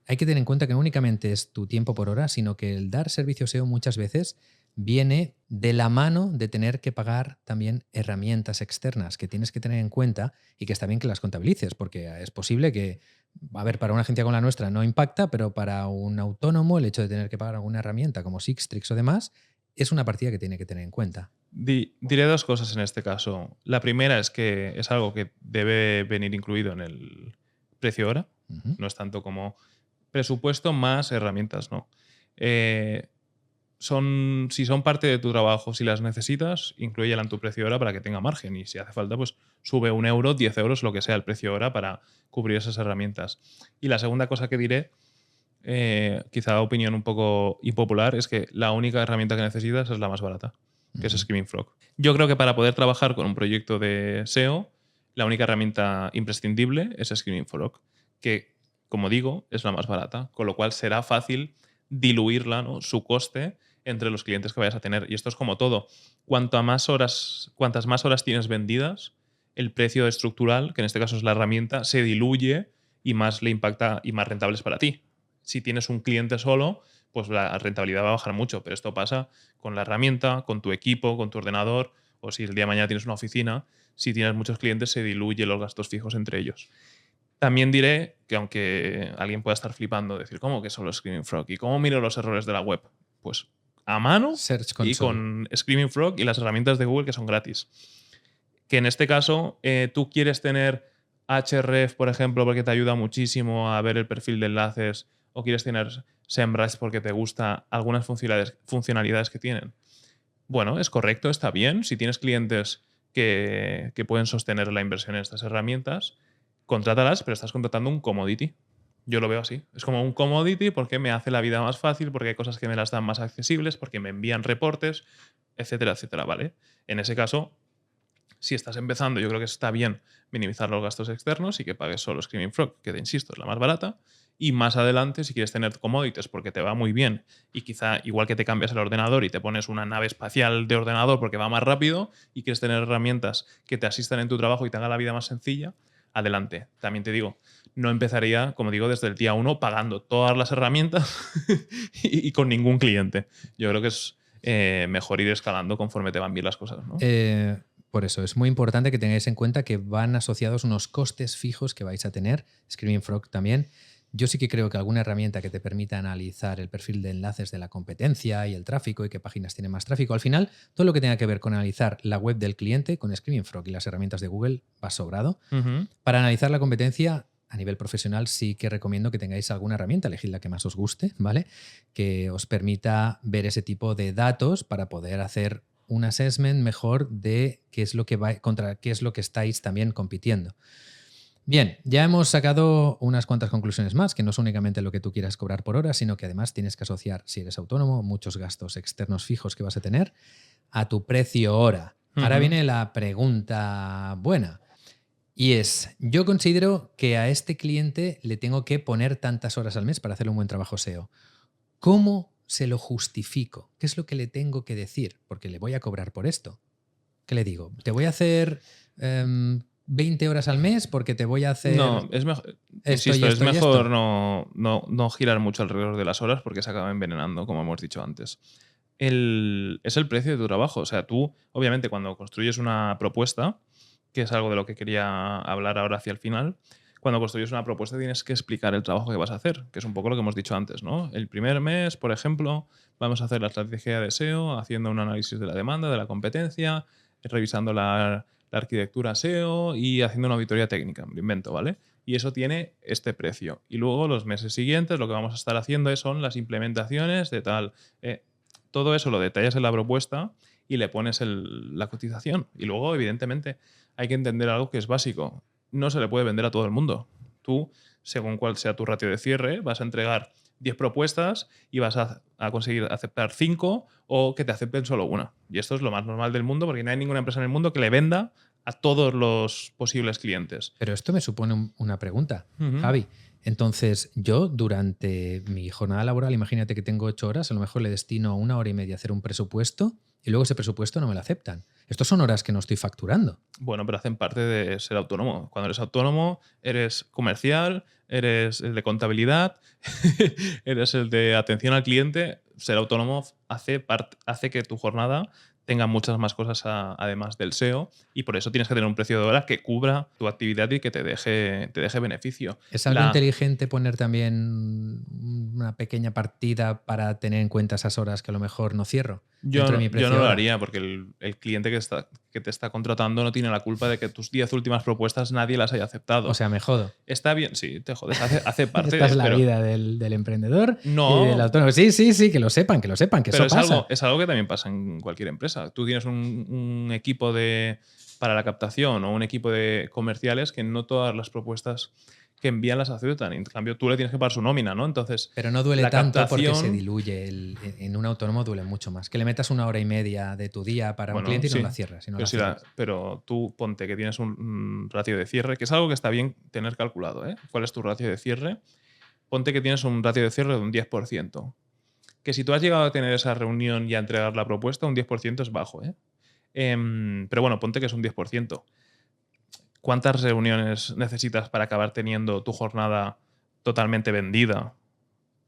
hay que tener en cuenta que no únicamente es tu tiempo por hora, sino que el dar servicio SEO muchas veces viene de la mano de tener que pagar también herramientas externas que tienes que tener en cuenta y que está bien que las contabilices, porque es posible que, a ver, para una agencia como la nuestra no impacta, pero para un autónomo el hecho de tener que pagar alguna herramienta como Sistrix o demás es una partida que tiene que tener en cuenta. Diré 2 cosas en este caso. La primera es que es algo que debe venir incluido en el precio hora. No es tanto como presupuesto más herramientas, ¿no? Si son parte de tu trabajo, si las necesitas, inclúyela en tu precio hora para que tenga margen. Y si hace falta, pues sube 1 euro, 10 euros, lo que sea el precio hora para cubrir esas herramientas. Y la segunda cosa que diré, quizá opinión un poco impopular, es que la única herramienta que necesitas es la más barata, que es Screaming Frog. Yo creo que para poder trabajar con un proyecto de SEO, la única herramienta imprescindible es Screaming Frog, que, como digo, es la más barata, con lo cual será fácil diluirla, ¿no? Su coste entre los clientes que vayas a tener. Y esto es como todo. Cuantas más horas tienes vendidas, el precio estructural, que en este caso es la herramienta, se diluye y más le impacta y más rentable es para ti. Si tienes un cliente solo, pues la rentabilidad va a bajar mucho, pero esto pasa con la herramienta, con tu equipo, con tu ordenador, o si el día de mañana tienes una oficina, si tienes muchos clientes se diluye los gastos fijos entre ellos. También diré que aunque alguien pueda estar flipando, decir, ¿cómo que solo Screaming Frog? ¿Y cómo miro los errores de la web? Pues a mano Search y con Screaming Frog y las herramientas de Google que son gratis. Que en este caso tú quieres tener Ahref, por ejemplo, porque te ayuda muchísimo a ver el perfil de enlaces o quieres tener SEMrush porque te gusta algunas funcionalidades que tienen. Bueno, es correcto, está bien. Si tienes clientes que pueden sostener la inversión en estas herramientas, contrátalas, pero estás contratando un commodity. Yo lo veo así. Es como un commodity porque me hace la vida más fácil, porque hay cosas que me las dan más accesibles, porque me envían reportes, etcétera, etcétera, ¿vale? En ese caso, si estás empezando, yo creo que está bien minimizar los gastos externos y que pagues solo Screaming Frog, que te insisto, es la más barata. Y más adelante, si quieres tener commodities porque te va muy bien y quizá igual que te cambias el ordenador y te pones una nave espacial de ordenador porque va más rápido y quieres tener herramientas que te asistan en tu trabajo y te hagan la vida más sencilla, adelante. También te digo, no empezaría, como digo, desde el día 1 pagando todas las herramientas y con ningún cliente. Yo creo que es mejor ir escalando conforme te van bien las cosas, ¿no? Por eso es muy importante que tengáis en cuenta que van asociados unos costes fijos que vais a tener. Screaming Frog también. Yo sí que creo que alguna herramienta que te permita analizar el perfil de enlaces de la competencia y el tráfico y qué páginas tienen más tráfico. Al final, todo lo que tenga que ver con analizar la web del cliente con Screaming Frog y las herramientas de Google va sobrado. Para analizar la competencia a nivel profesional sí que recomiendo que tengáis alguna herramienta, elegid la que más os guste, ¿vale? Que os permita ver ese tipo de datos para poder hacer un assessment mejor de qué es lo que contra qué es lo que estáis también compitiendo. Bien, ya hemos sacado unas cuantas conclusiones más, que no es únicamente lo que tú quieras cobrar por hora, sino que además tienes que asociar, si eres autónomo, muchos gastos externos fijos que vas a tener a tu precio hora. Ahora viene la pregunta buena. Y es, yo considero que a este cliente le tengo que poner tantas horas al mes para hacerle un buen trabajo SEO. ¿Cómo se lo justifico? ¿Qué es lo que le tengo que decir? Porque le voy a cobrar por esto. ¿Qué le digo? ¿Te voy a hacer 20 horas al mes porque te voy a hacer...? No, es mejor, insisto, es mejor no girar mucho alrededor de las horas porque se acaba envenenando, como hemos dicho antes. Es el precio de tu trabajo. O sea, tú, obviamente, cuando construyes una propuesta, que es algo de lo que quería hablar ahora hacia el final, cuando construyes una propuesta tienes que explicar el trabajo que vas a hacer, que es un poco lo que hemos dicho antes, ¿no? El primer mes, por ejemplo, vamos a hacer la estrategia de SEO, haciendo un análisis de la demanda, de la competencia, revisando la arquitectura SEO y haciendo una auditoría técnica, me invento, ¿vale? Y eso tiene este precio. Y luego los meses siguientes lo que vamos a estar haciendo son las implementaciones de tal. Todo eso lo detallas en la propuesta y le pones la cotización. Y luego, evidentemente, hay que entender algo que es básico. No se le puede vender a todo el mundo. Tú, según cuál sea tu ratio de cierre, vas a entregar 10 propuestas y vas a conseguir aceptar 5 o que te acepten solo una. Y esto es lo más normal del mundo porque no hay ninguna empresa en el mundo que le venda a todos los posibles clientes. Pero esto me supone una pregunta, Javi. Entonces, yo durante mi jornada laboral, imagínate que tengo 8 horas, a lo mejor le destino 1 hora y media a hacer un presupuesto y luego ese presupuesto no me lo aceptan. Estos son horas que no estoy facturando. Bueno, pero hacen parte de ser autónomo. Cuando eres autónomo, eres comercial, eres el de contabilidad, eres el de atención al cliente. Ser autónomo hace que tu jornada tenga muchas más cosas además del SEO y por eso tienes que tener un precio de hora que cubra tu actividad y que te deje beneficio. ¿Es algo inteligente poner también una pequeña partida para tener en cuenta esas horas que a lo mejor no cierro? Yo no lo haría porque el cliente que te está contratando no tiene la culpa de que tus 10 últimas propuestas nadie las haya aceptado. O sea, me jodo. Está bien, sí, te jodes, hace parte. Esta es la vida del emprendedor no, y del autónomo. Sí, que lo sepan, que eso pasa. Es algo que también pasa en cualquier empresa. Tú tienes un equipo para la captación o un equipo de comerciales que no todas las propuestas que envían las aceptan. En cambio, tú le tienes que pagar su nómina, ¿no? Entonces, pero no duele tanto porque se diluye. En un autónomo duele mucho más. Que le metas 1 hora y media de tu día para un cliente y no la cierras. Pero tú ponte que tienes un ratio de cierre, que es algo que está bien tener calculado, ¿eh? ¿Cuál es tu ratio de cierre? Ponte que tienes un ratio de cierre de un 10%. Que si tú has llegado a tener esa reunión y a entregar la propuesta, un 10% es bajo, ¿eh? Pero bueno, ponte que es un 10%. ¿Cuántas reuniones necesitas para acabar teniendo tu jornada totalmente vendida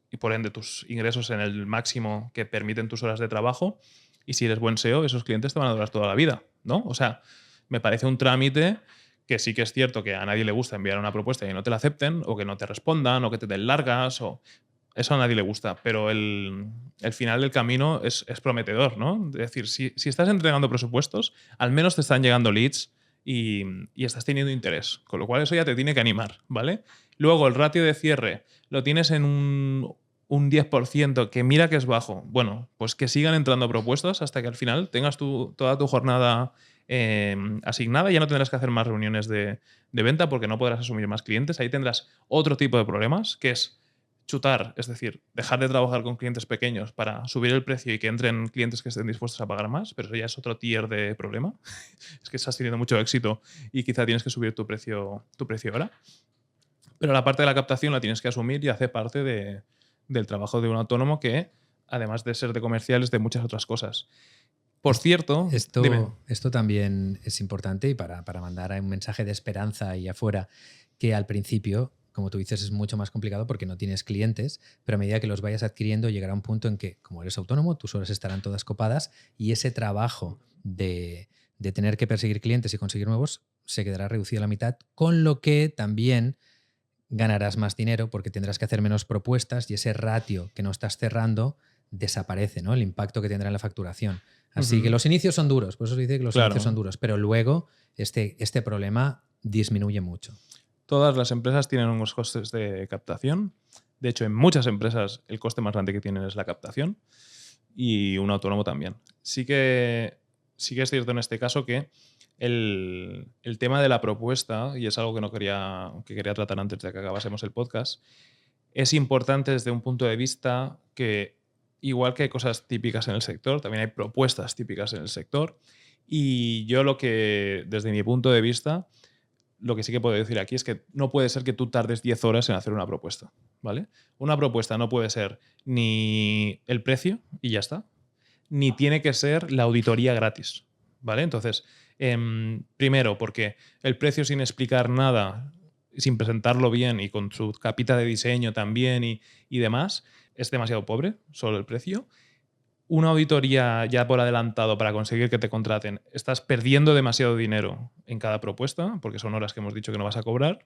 y por ende tus ingresos en el máximo que permiten tus horas de trabajo? Y si eres buen SEO, esos clientes te van a durar toda la vida, ¿no? O sea, me parece un trámite que sí que es cierto que a nadie le gusta enviar una propuesta y no te la acepten, o que no te respondan, o que te den largas, o eso a nadie le gusta, pero el final del camino es prometedor, ¿no? Es decir, si estás entregando presupuestos, al menos te están llegando leads y estás teniendo interés, con lo cual eso ya te tiene que animar, ¿vale? Luego el ratio de cierre lo tienes en un 10%, que mira que es bajo. Bueno, pues que sigan entrando propuestas hasta que al final tengas toda tu jornada asignada y ya no tendrás que hacer más reuniones de venta porque no podrás asumir más clientes. Ahí tendrás otro tipo de problemas, que es chutar, es decir, dejar de trabajar con clientes pequeños para subir el precio y que entren clientes que estén dispuestos a pagar más, pero eso ya es otro tier de problema. Es que estás teniendo mucho éxito y quizá tienes que subir tu precio ahora. Pero la parte de la captación la tienes que asumir y hace parte del trabajo de un autónomo que, además de ser de comercial, es de muchas otras cosas. Por cierto, esto también es importante y para mandar un mensaje de esperanza ahí afuera, que al principio, como tú dices, es mucho más complicado porque no tienes clientes, pero a medida que los vayas adquiriendo llegará un punto en que, como eres autónomo, tus horas estarán todas copadas y ese trabajo de tener que perseguir clientes y conseguir nuevos se quedará reducido a la mitad, con lo que también ganarás más dinero porque tendrás que hacer menos propuestas y ese ratio que no estás cerrando desaparece, ¿no? El impacto que tendrá en la facturación. Así que los inicios son duros, por eso se dice que los inicios son duros, pero luego este problema disminuye mucho. Todas las empresas tienen unos costes de captación. De hecho, en muchas empresas el coste más grande que tienen es la captación y un autónomo también. Sí que es cierto en este caso que el tema de la propuesta, y es algo que quería tratar antes de que acabásemos el podcast, es importante desde un punto de vista que, igual que hay cosas típicas en el sector, también hay propuestas típicas en el sector. Y yo desde mi punto de vista, lo que sí que puedo decir aquí es que no puede ser que tú tardes 10 horas en hacer una propuesta, ¿vale? Una propuesta no puede ser ni el precio y ya está, ni tiene que ser la auditoría gratis, ¿vale? Entonces, primero, porque el precio sin explicar nada, sin presentarlo bien y con su capita de diseño también y demás, es demasiado pobre, solo el precio. Una auditoría ya por adelantado para conseguir que te contraten, estás perdiendo demasiado dinero en cada propuesta, porque son horas que hemos dicho que no vas a cobrar.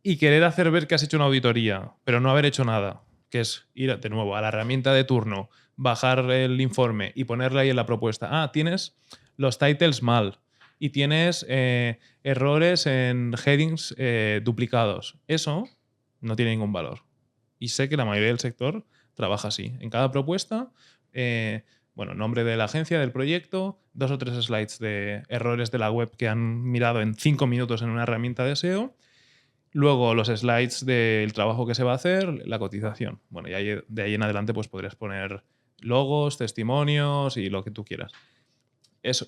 Y querer hacer ver que has hecho una auditoría, pero no haber hecho nada, que es ir de nuevo a la herramienta de turno, bajar el informe y ponerle ahí en la propuesta. Tienes los titles mal y tienes errores en headings duplicados. Eso no tiene ningún valor. Y sé que la mayoría del sector trabaja así. En cada propuesta, nombre de la agencia, del proyecto, 2 o 3 slides de errores de la web que han mirado en 5 minutos en una herramienta de SEO. Luego los slides del trabajo que se va a hacer, la cotización. Bueno, y de ahí en adelante pues podrías poner logos, testimonios y lo que tú quieras.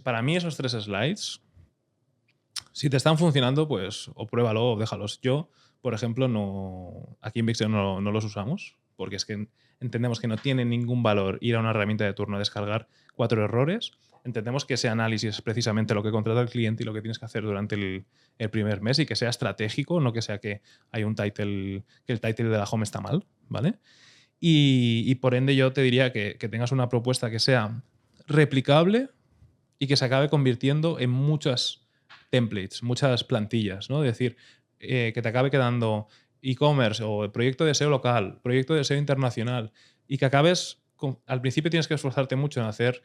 Para mí esos 3 slides, si te están funcionando, pues o pruébalo o déjalos. Yo, por ejemplo, aquí en Vixeo no los usamos porque es que entendemos que no tiene ningún valor ir a una herramienta de turno a descargar 4 errores. Entendemos que ese análisis es precisamente lo que contrata el cliente y lo que tienes que hacer durante el primer mes y que sea estratégico, no que sea que hay un title, que el title de la home está mal, ¿vale? Y por ende yo te diría que tengas una propuesta que sea replicable y que se acabe convirtiendo en muchas templates, muchas plantillas, ¿no? Es decir, que te acabe quedando e-commerce o proyecto de SEO local, proyecto de SEO internacional y que acabes al principio tienes que esforzarte mucho en hacer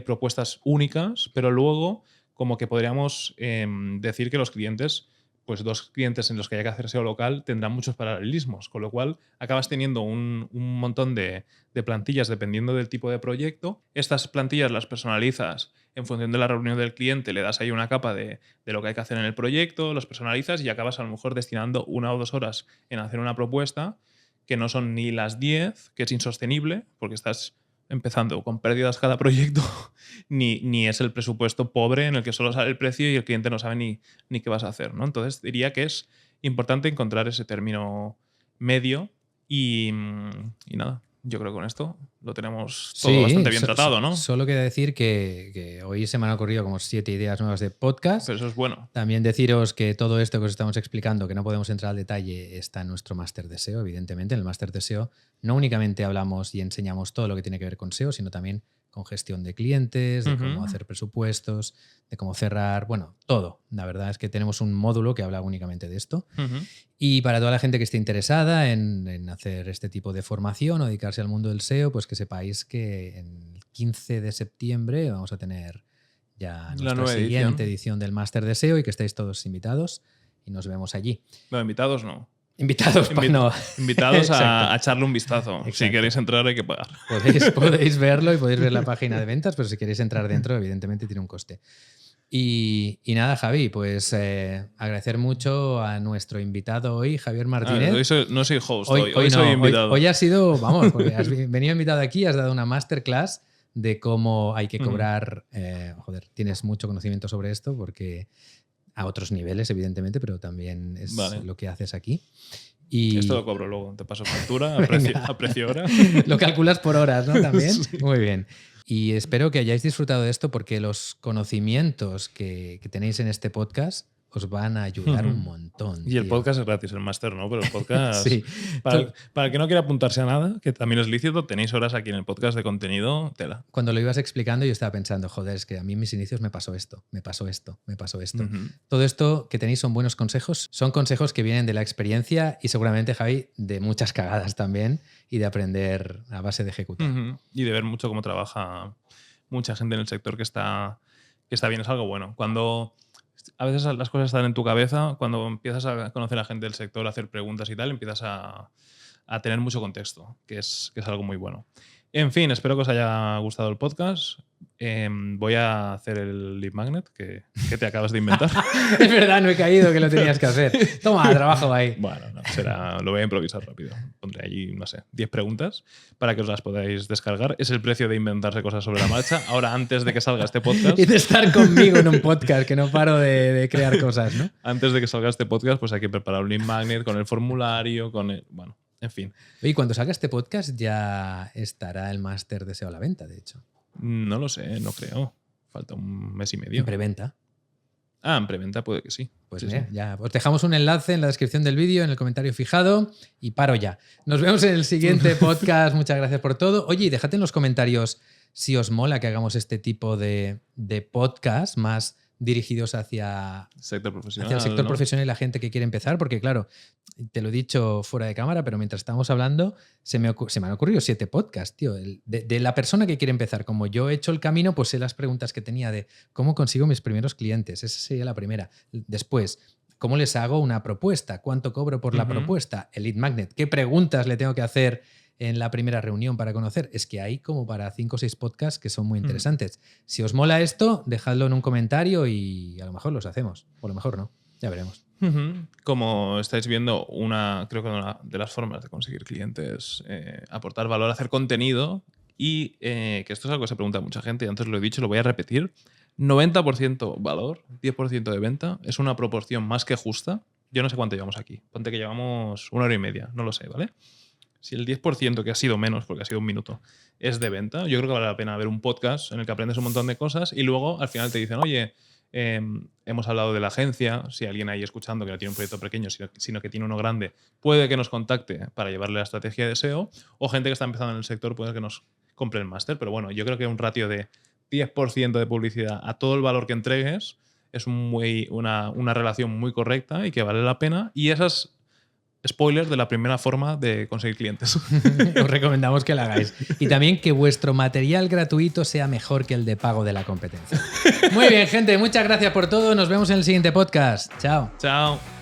propuestas únicas, pero luego como que podríamos decir que los clientes, pues 2 clientes en los que haya que hacer SEO local tendrán muchos paralelismos, con lo cual acabas teniendo un montón de plantillas dependiendo del tipo de proyecto. Estas plantillas las personalizas en función de la reunión del cliente, le das ahí una capa de lo que hay que hacer en el proyecto, los personalizas y acabas a lo mejor destinando 1 o 2 horas en hacer una propuesta que no son ni las 10, que es insostenible, porque estás empezando con pérdidas cada proyecto, ni es el presupuesto pobre en el que solo sale el precio y el cliente no sabe ni qué vas a hacer, ¿no? Entonces diría que es importante encontrar ese término medio y nada. Yo creo que con esto lo tenemos todo bastante bien tratado, ¿no? Solo quería decir que hoy se me han ocurrido como 7 ideas nuevas de podcast. Pero eso es bueno. También deciros que todo esto que os estamos explicando, que no podemos entrar al detalle, está en nuestro máster de SEO, evidentemente. En el máster de SEO no únicamente hablamos y enseñamos todo lo que tiene que ver con SEO, sino también con gestión de clientes, de cómo hacer presupuestos, de cómo cerrar, bueno, todo. La verdad es que tenemos un módulo que habla únicamente de esto. Y para toda la gente que esté interesada en hacer este tipo de formación o dedicarse al mundo del SEO, pues que sepáis que el 15 de septiembre vamos a tener ya La nuestra nueva siguiente edición del Máster de SEO y que estéis todos invitados y nos vemos allí. No, invitados no. Invitados, no. Invitados a Exacto. echarle un vistazo. Si Exacto. queréis entrar hay que pagar. Podéis verlo y podéis ver la página de ventas, pero si queréis entrar dentro, evidentemente tiene un coste. Y nada, Javi, pues agradecer mucho a nuestro invitado hoy, Javier Martínez. No soy host, Hoy hoy soy invitado. Hoy ha sido, vamos, porque has venido invitado aquí, has dado una masterclass de cómo hay que cobrar. Tienes mucho conocimiento sobre esto, porque a otros niveles, evidentemente, pero también es lo que haces aquí. Y esto lo cobro luego, te paso factura a precio hora. Lo calculas por horas, ¿no? También. Sí. Muy bien. Y espero que hayáis disfrutado de esto porque los conocimientos que tenéis en este podcast os van a ayudar un montón. Y el tío. podcast es gratis, el máster no, pero el podcast... Sí. Para el que no quiera apuntarse a nada, que también es lícito, tenéis horas aquí en el podcast de contenido, tela. Cuando lo ibas explicando yo estaba pensando, joder, es que a mí en mis inicios me pasó esto. Todo esto que tenéis son buenos consejos, son consejos que vienen de la experiencia y seguramente, Javi, de muchas cagadas también y de aprender a base de ejecutar. Y de ver mucho cómo trabaja mucha gente en el sector que está bien, es algo bueno. Cuando a veces las cosas están en tu cabeza, cuando empiezas a conocer a gente del sector, a hacer preguntas y tal, empiezas a tener mucho contexto, que es algo muy bueno. En fin, espero que os haya gustado el podcast. Voy a hacer el lead magnet que te acabas de inventar. Es verdad, no he caído que lo tenías que hacer. Toma, trabajo ahí. Bueno, no, lo voy a improvisar rápido. Pondré allí, no sé, 10 preguntas para que os las podáis descargar. Es el precio de inventarse cosas sobre la marcha. Ahora, antes de que salga este podcast... Y de estar conmigo en un podcast, que no paro de crear cosas, ¿no? Antes de que salga este podcast, pues hay que preparar un lead magnet con el formulario, bueno, en fin. Oye, cuando salga este podcast ya estará el máster de SEO a la venta, de hecho. No lo sé, no creo. Falta un mes y medio. En preventa. En preventa puede que sí. Pues sí, mira, sí. ya os dejamos un enlace en la descripción del vídeo, en el comentario fijado y paro ya. Nos vemos en el siguiente podcast. Muchas gracias por todo. Oye, y dejad en los comentarios si os mola que hagamos este tipo de podcast más dirigidos hacia Sector profesional, el sector ¿no? profesional y la gente que quiere empezar, porque claro, te lo he dicho fuera de cámara, pero mientras estamos hablando se me han ocurrido 7 podcasts, tío. De la persona que quiere empezar. Como yo he hecho el camino, pues sé las preguntas que tenía de cómo consigo mis primeros clientes. Esa sería la primera. Después, ¿cómo les hago una propuesta? ¿Cuánto cobro por la propuesta? El lead magnet. ¿Qué preguntas le tengo que hacer en la primera reunión para conocer? Es que hay como para 5 o 6 podcasts que son muy interesantes. Si os mola esto, dejadlo en un comentario y a lo mejor los hacemos. O a lo mejor no. Ya veremos. Como estáis viendo, creo que una de las formas de conseguir clientes, aportar valor, hacer contenido y que esto es algo que se pregunta a mucha gente y antes lo he dicho, lo voy a repetir. 90% valor, 10% de venta es una proporción más que justa. Yo no sé cuánto llevamos aquí. Ponte que llevamos 1 hora y media, no lo sé, ¿vale? Si el 10%, que ha sido menos porque ha sido un minuto, es de venta, yo creo que vale la pena ver un podcast en el que aprendes un montón de cosas y luego al final te dicen, oye, hemos hablado de la agencia, si alguien ahí escuchando que no tiene un proyecto pequeño, sino que tiene uno grande, puede que nos contacte para llevarle la estrategia de SEO, o gente que está empezando en el sector puede que nos compre el máster, pero bueno, yo creo que un ratio de 10% de publicidad a todo el valor que entregues es una relación muy correcta y que vale la pena, y esas spoilers de la primera forma de conseguir clientes. Os recomendamos que la hagáis. Y también que vuestro material gratuito sea mejor que el de pago de la competencia. Muy bien, gente. Muchas gracias por todo. Nos vemos en el siguiente podcast. Chao. Chao.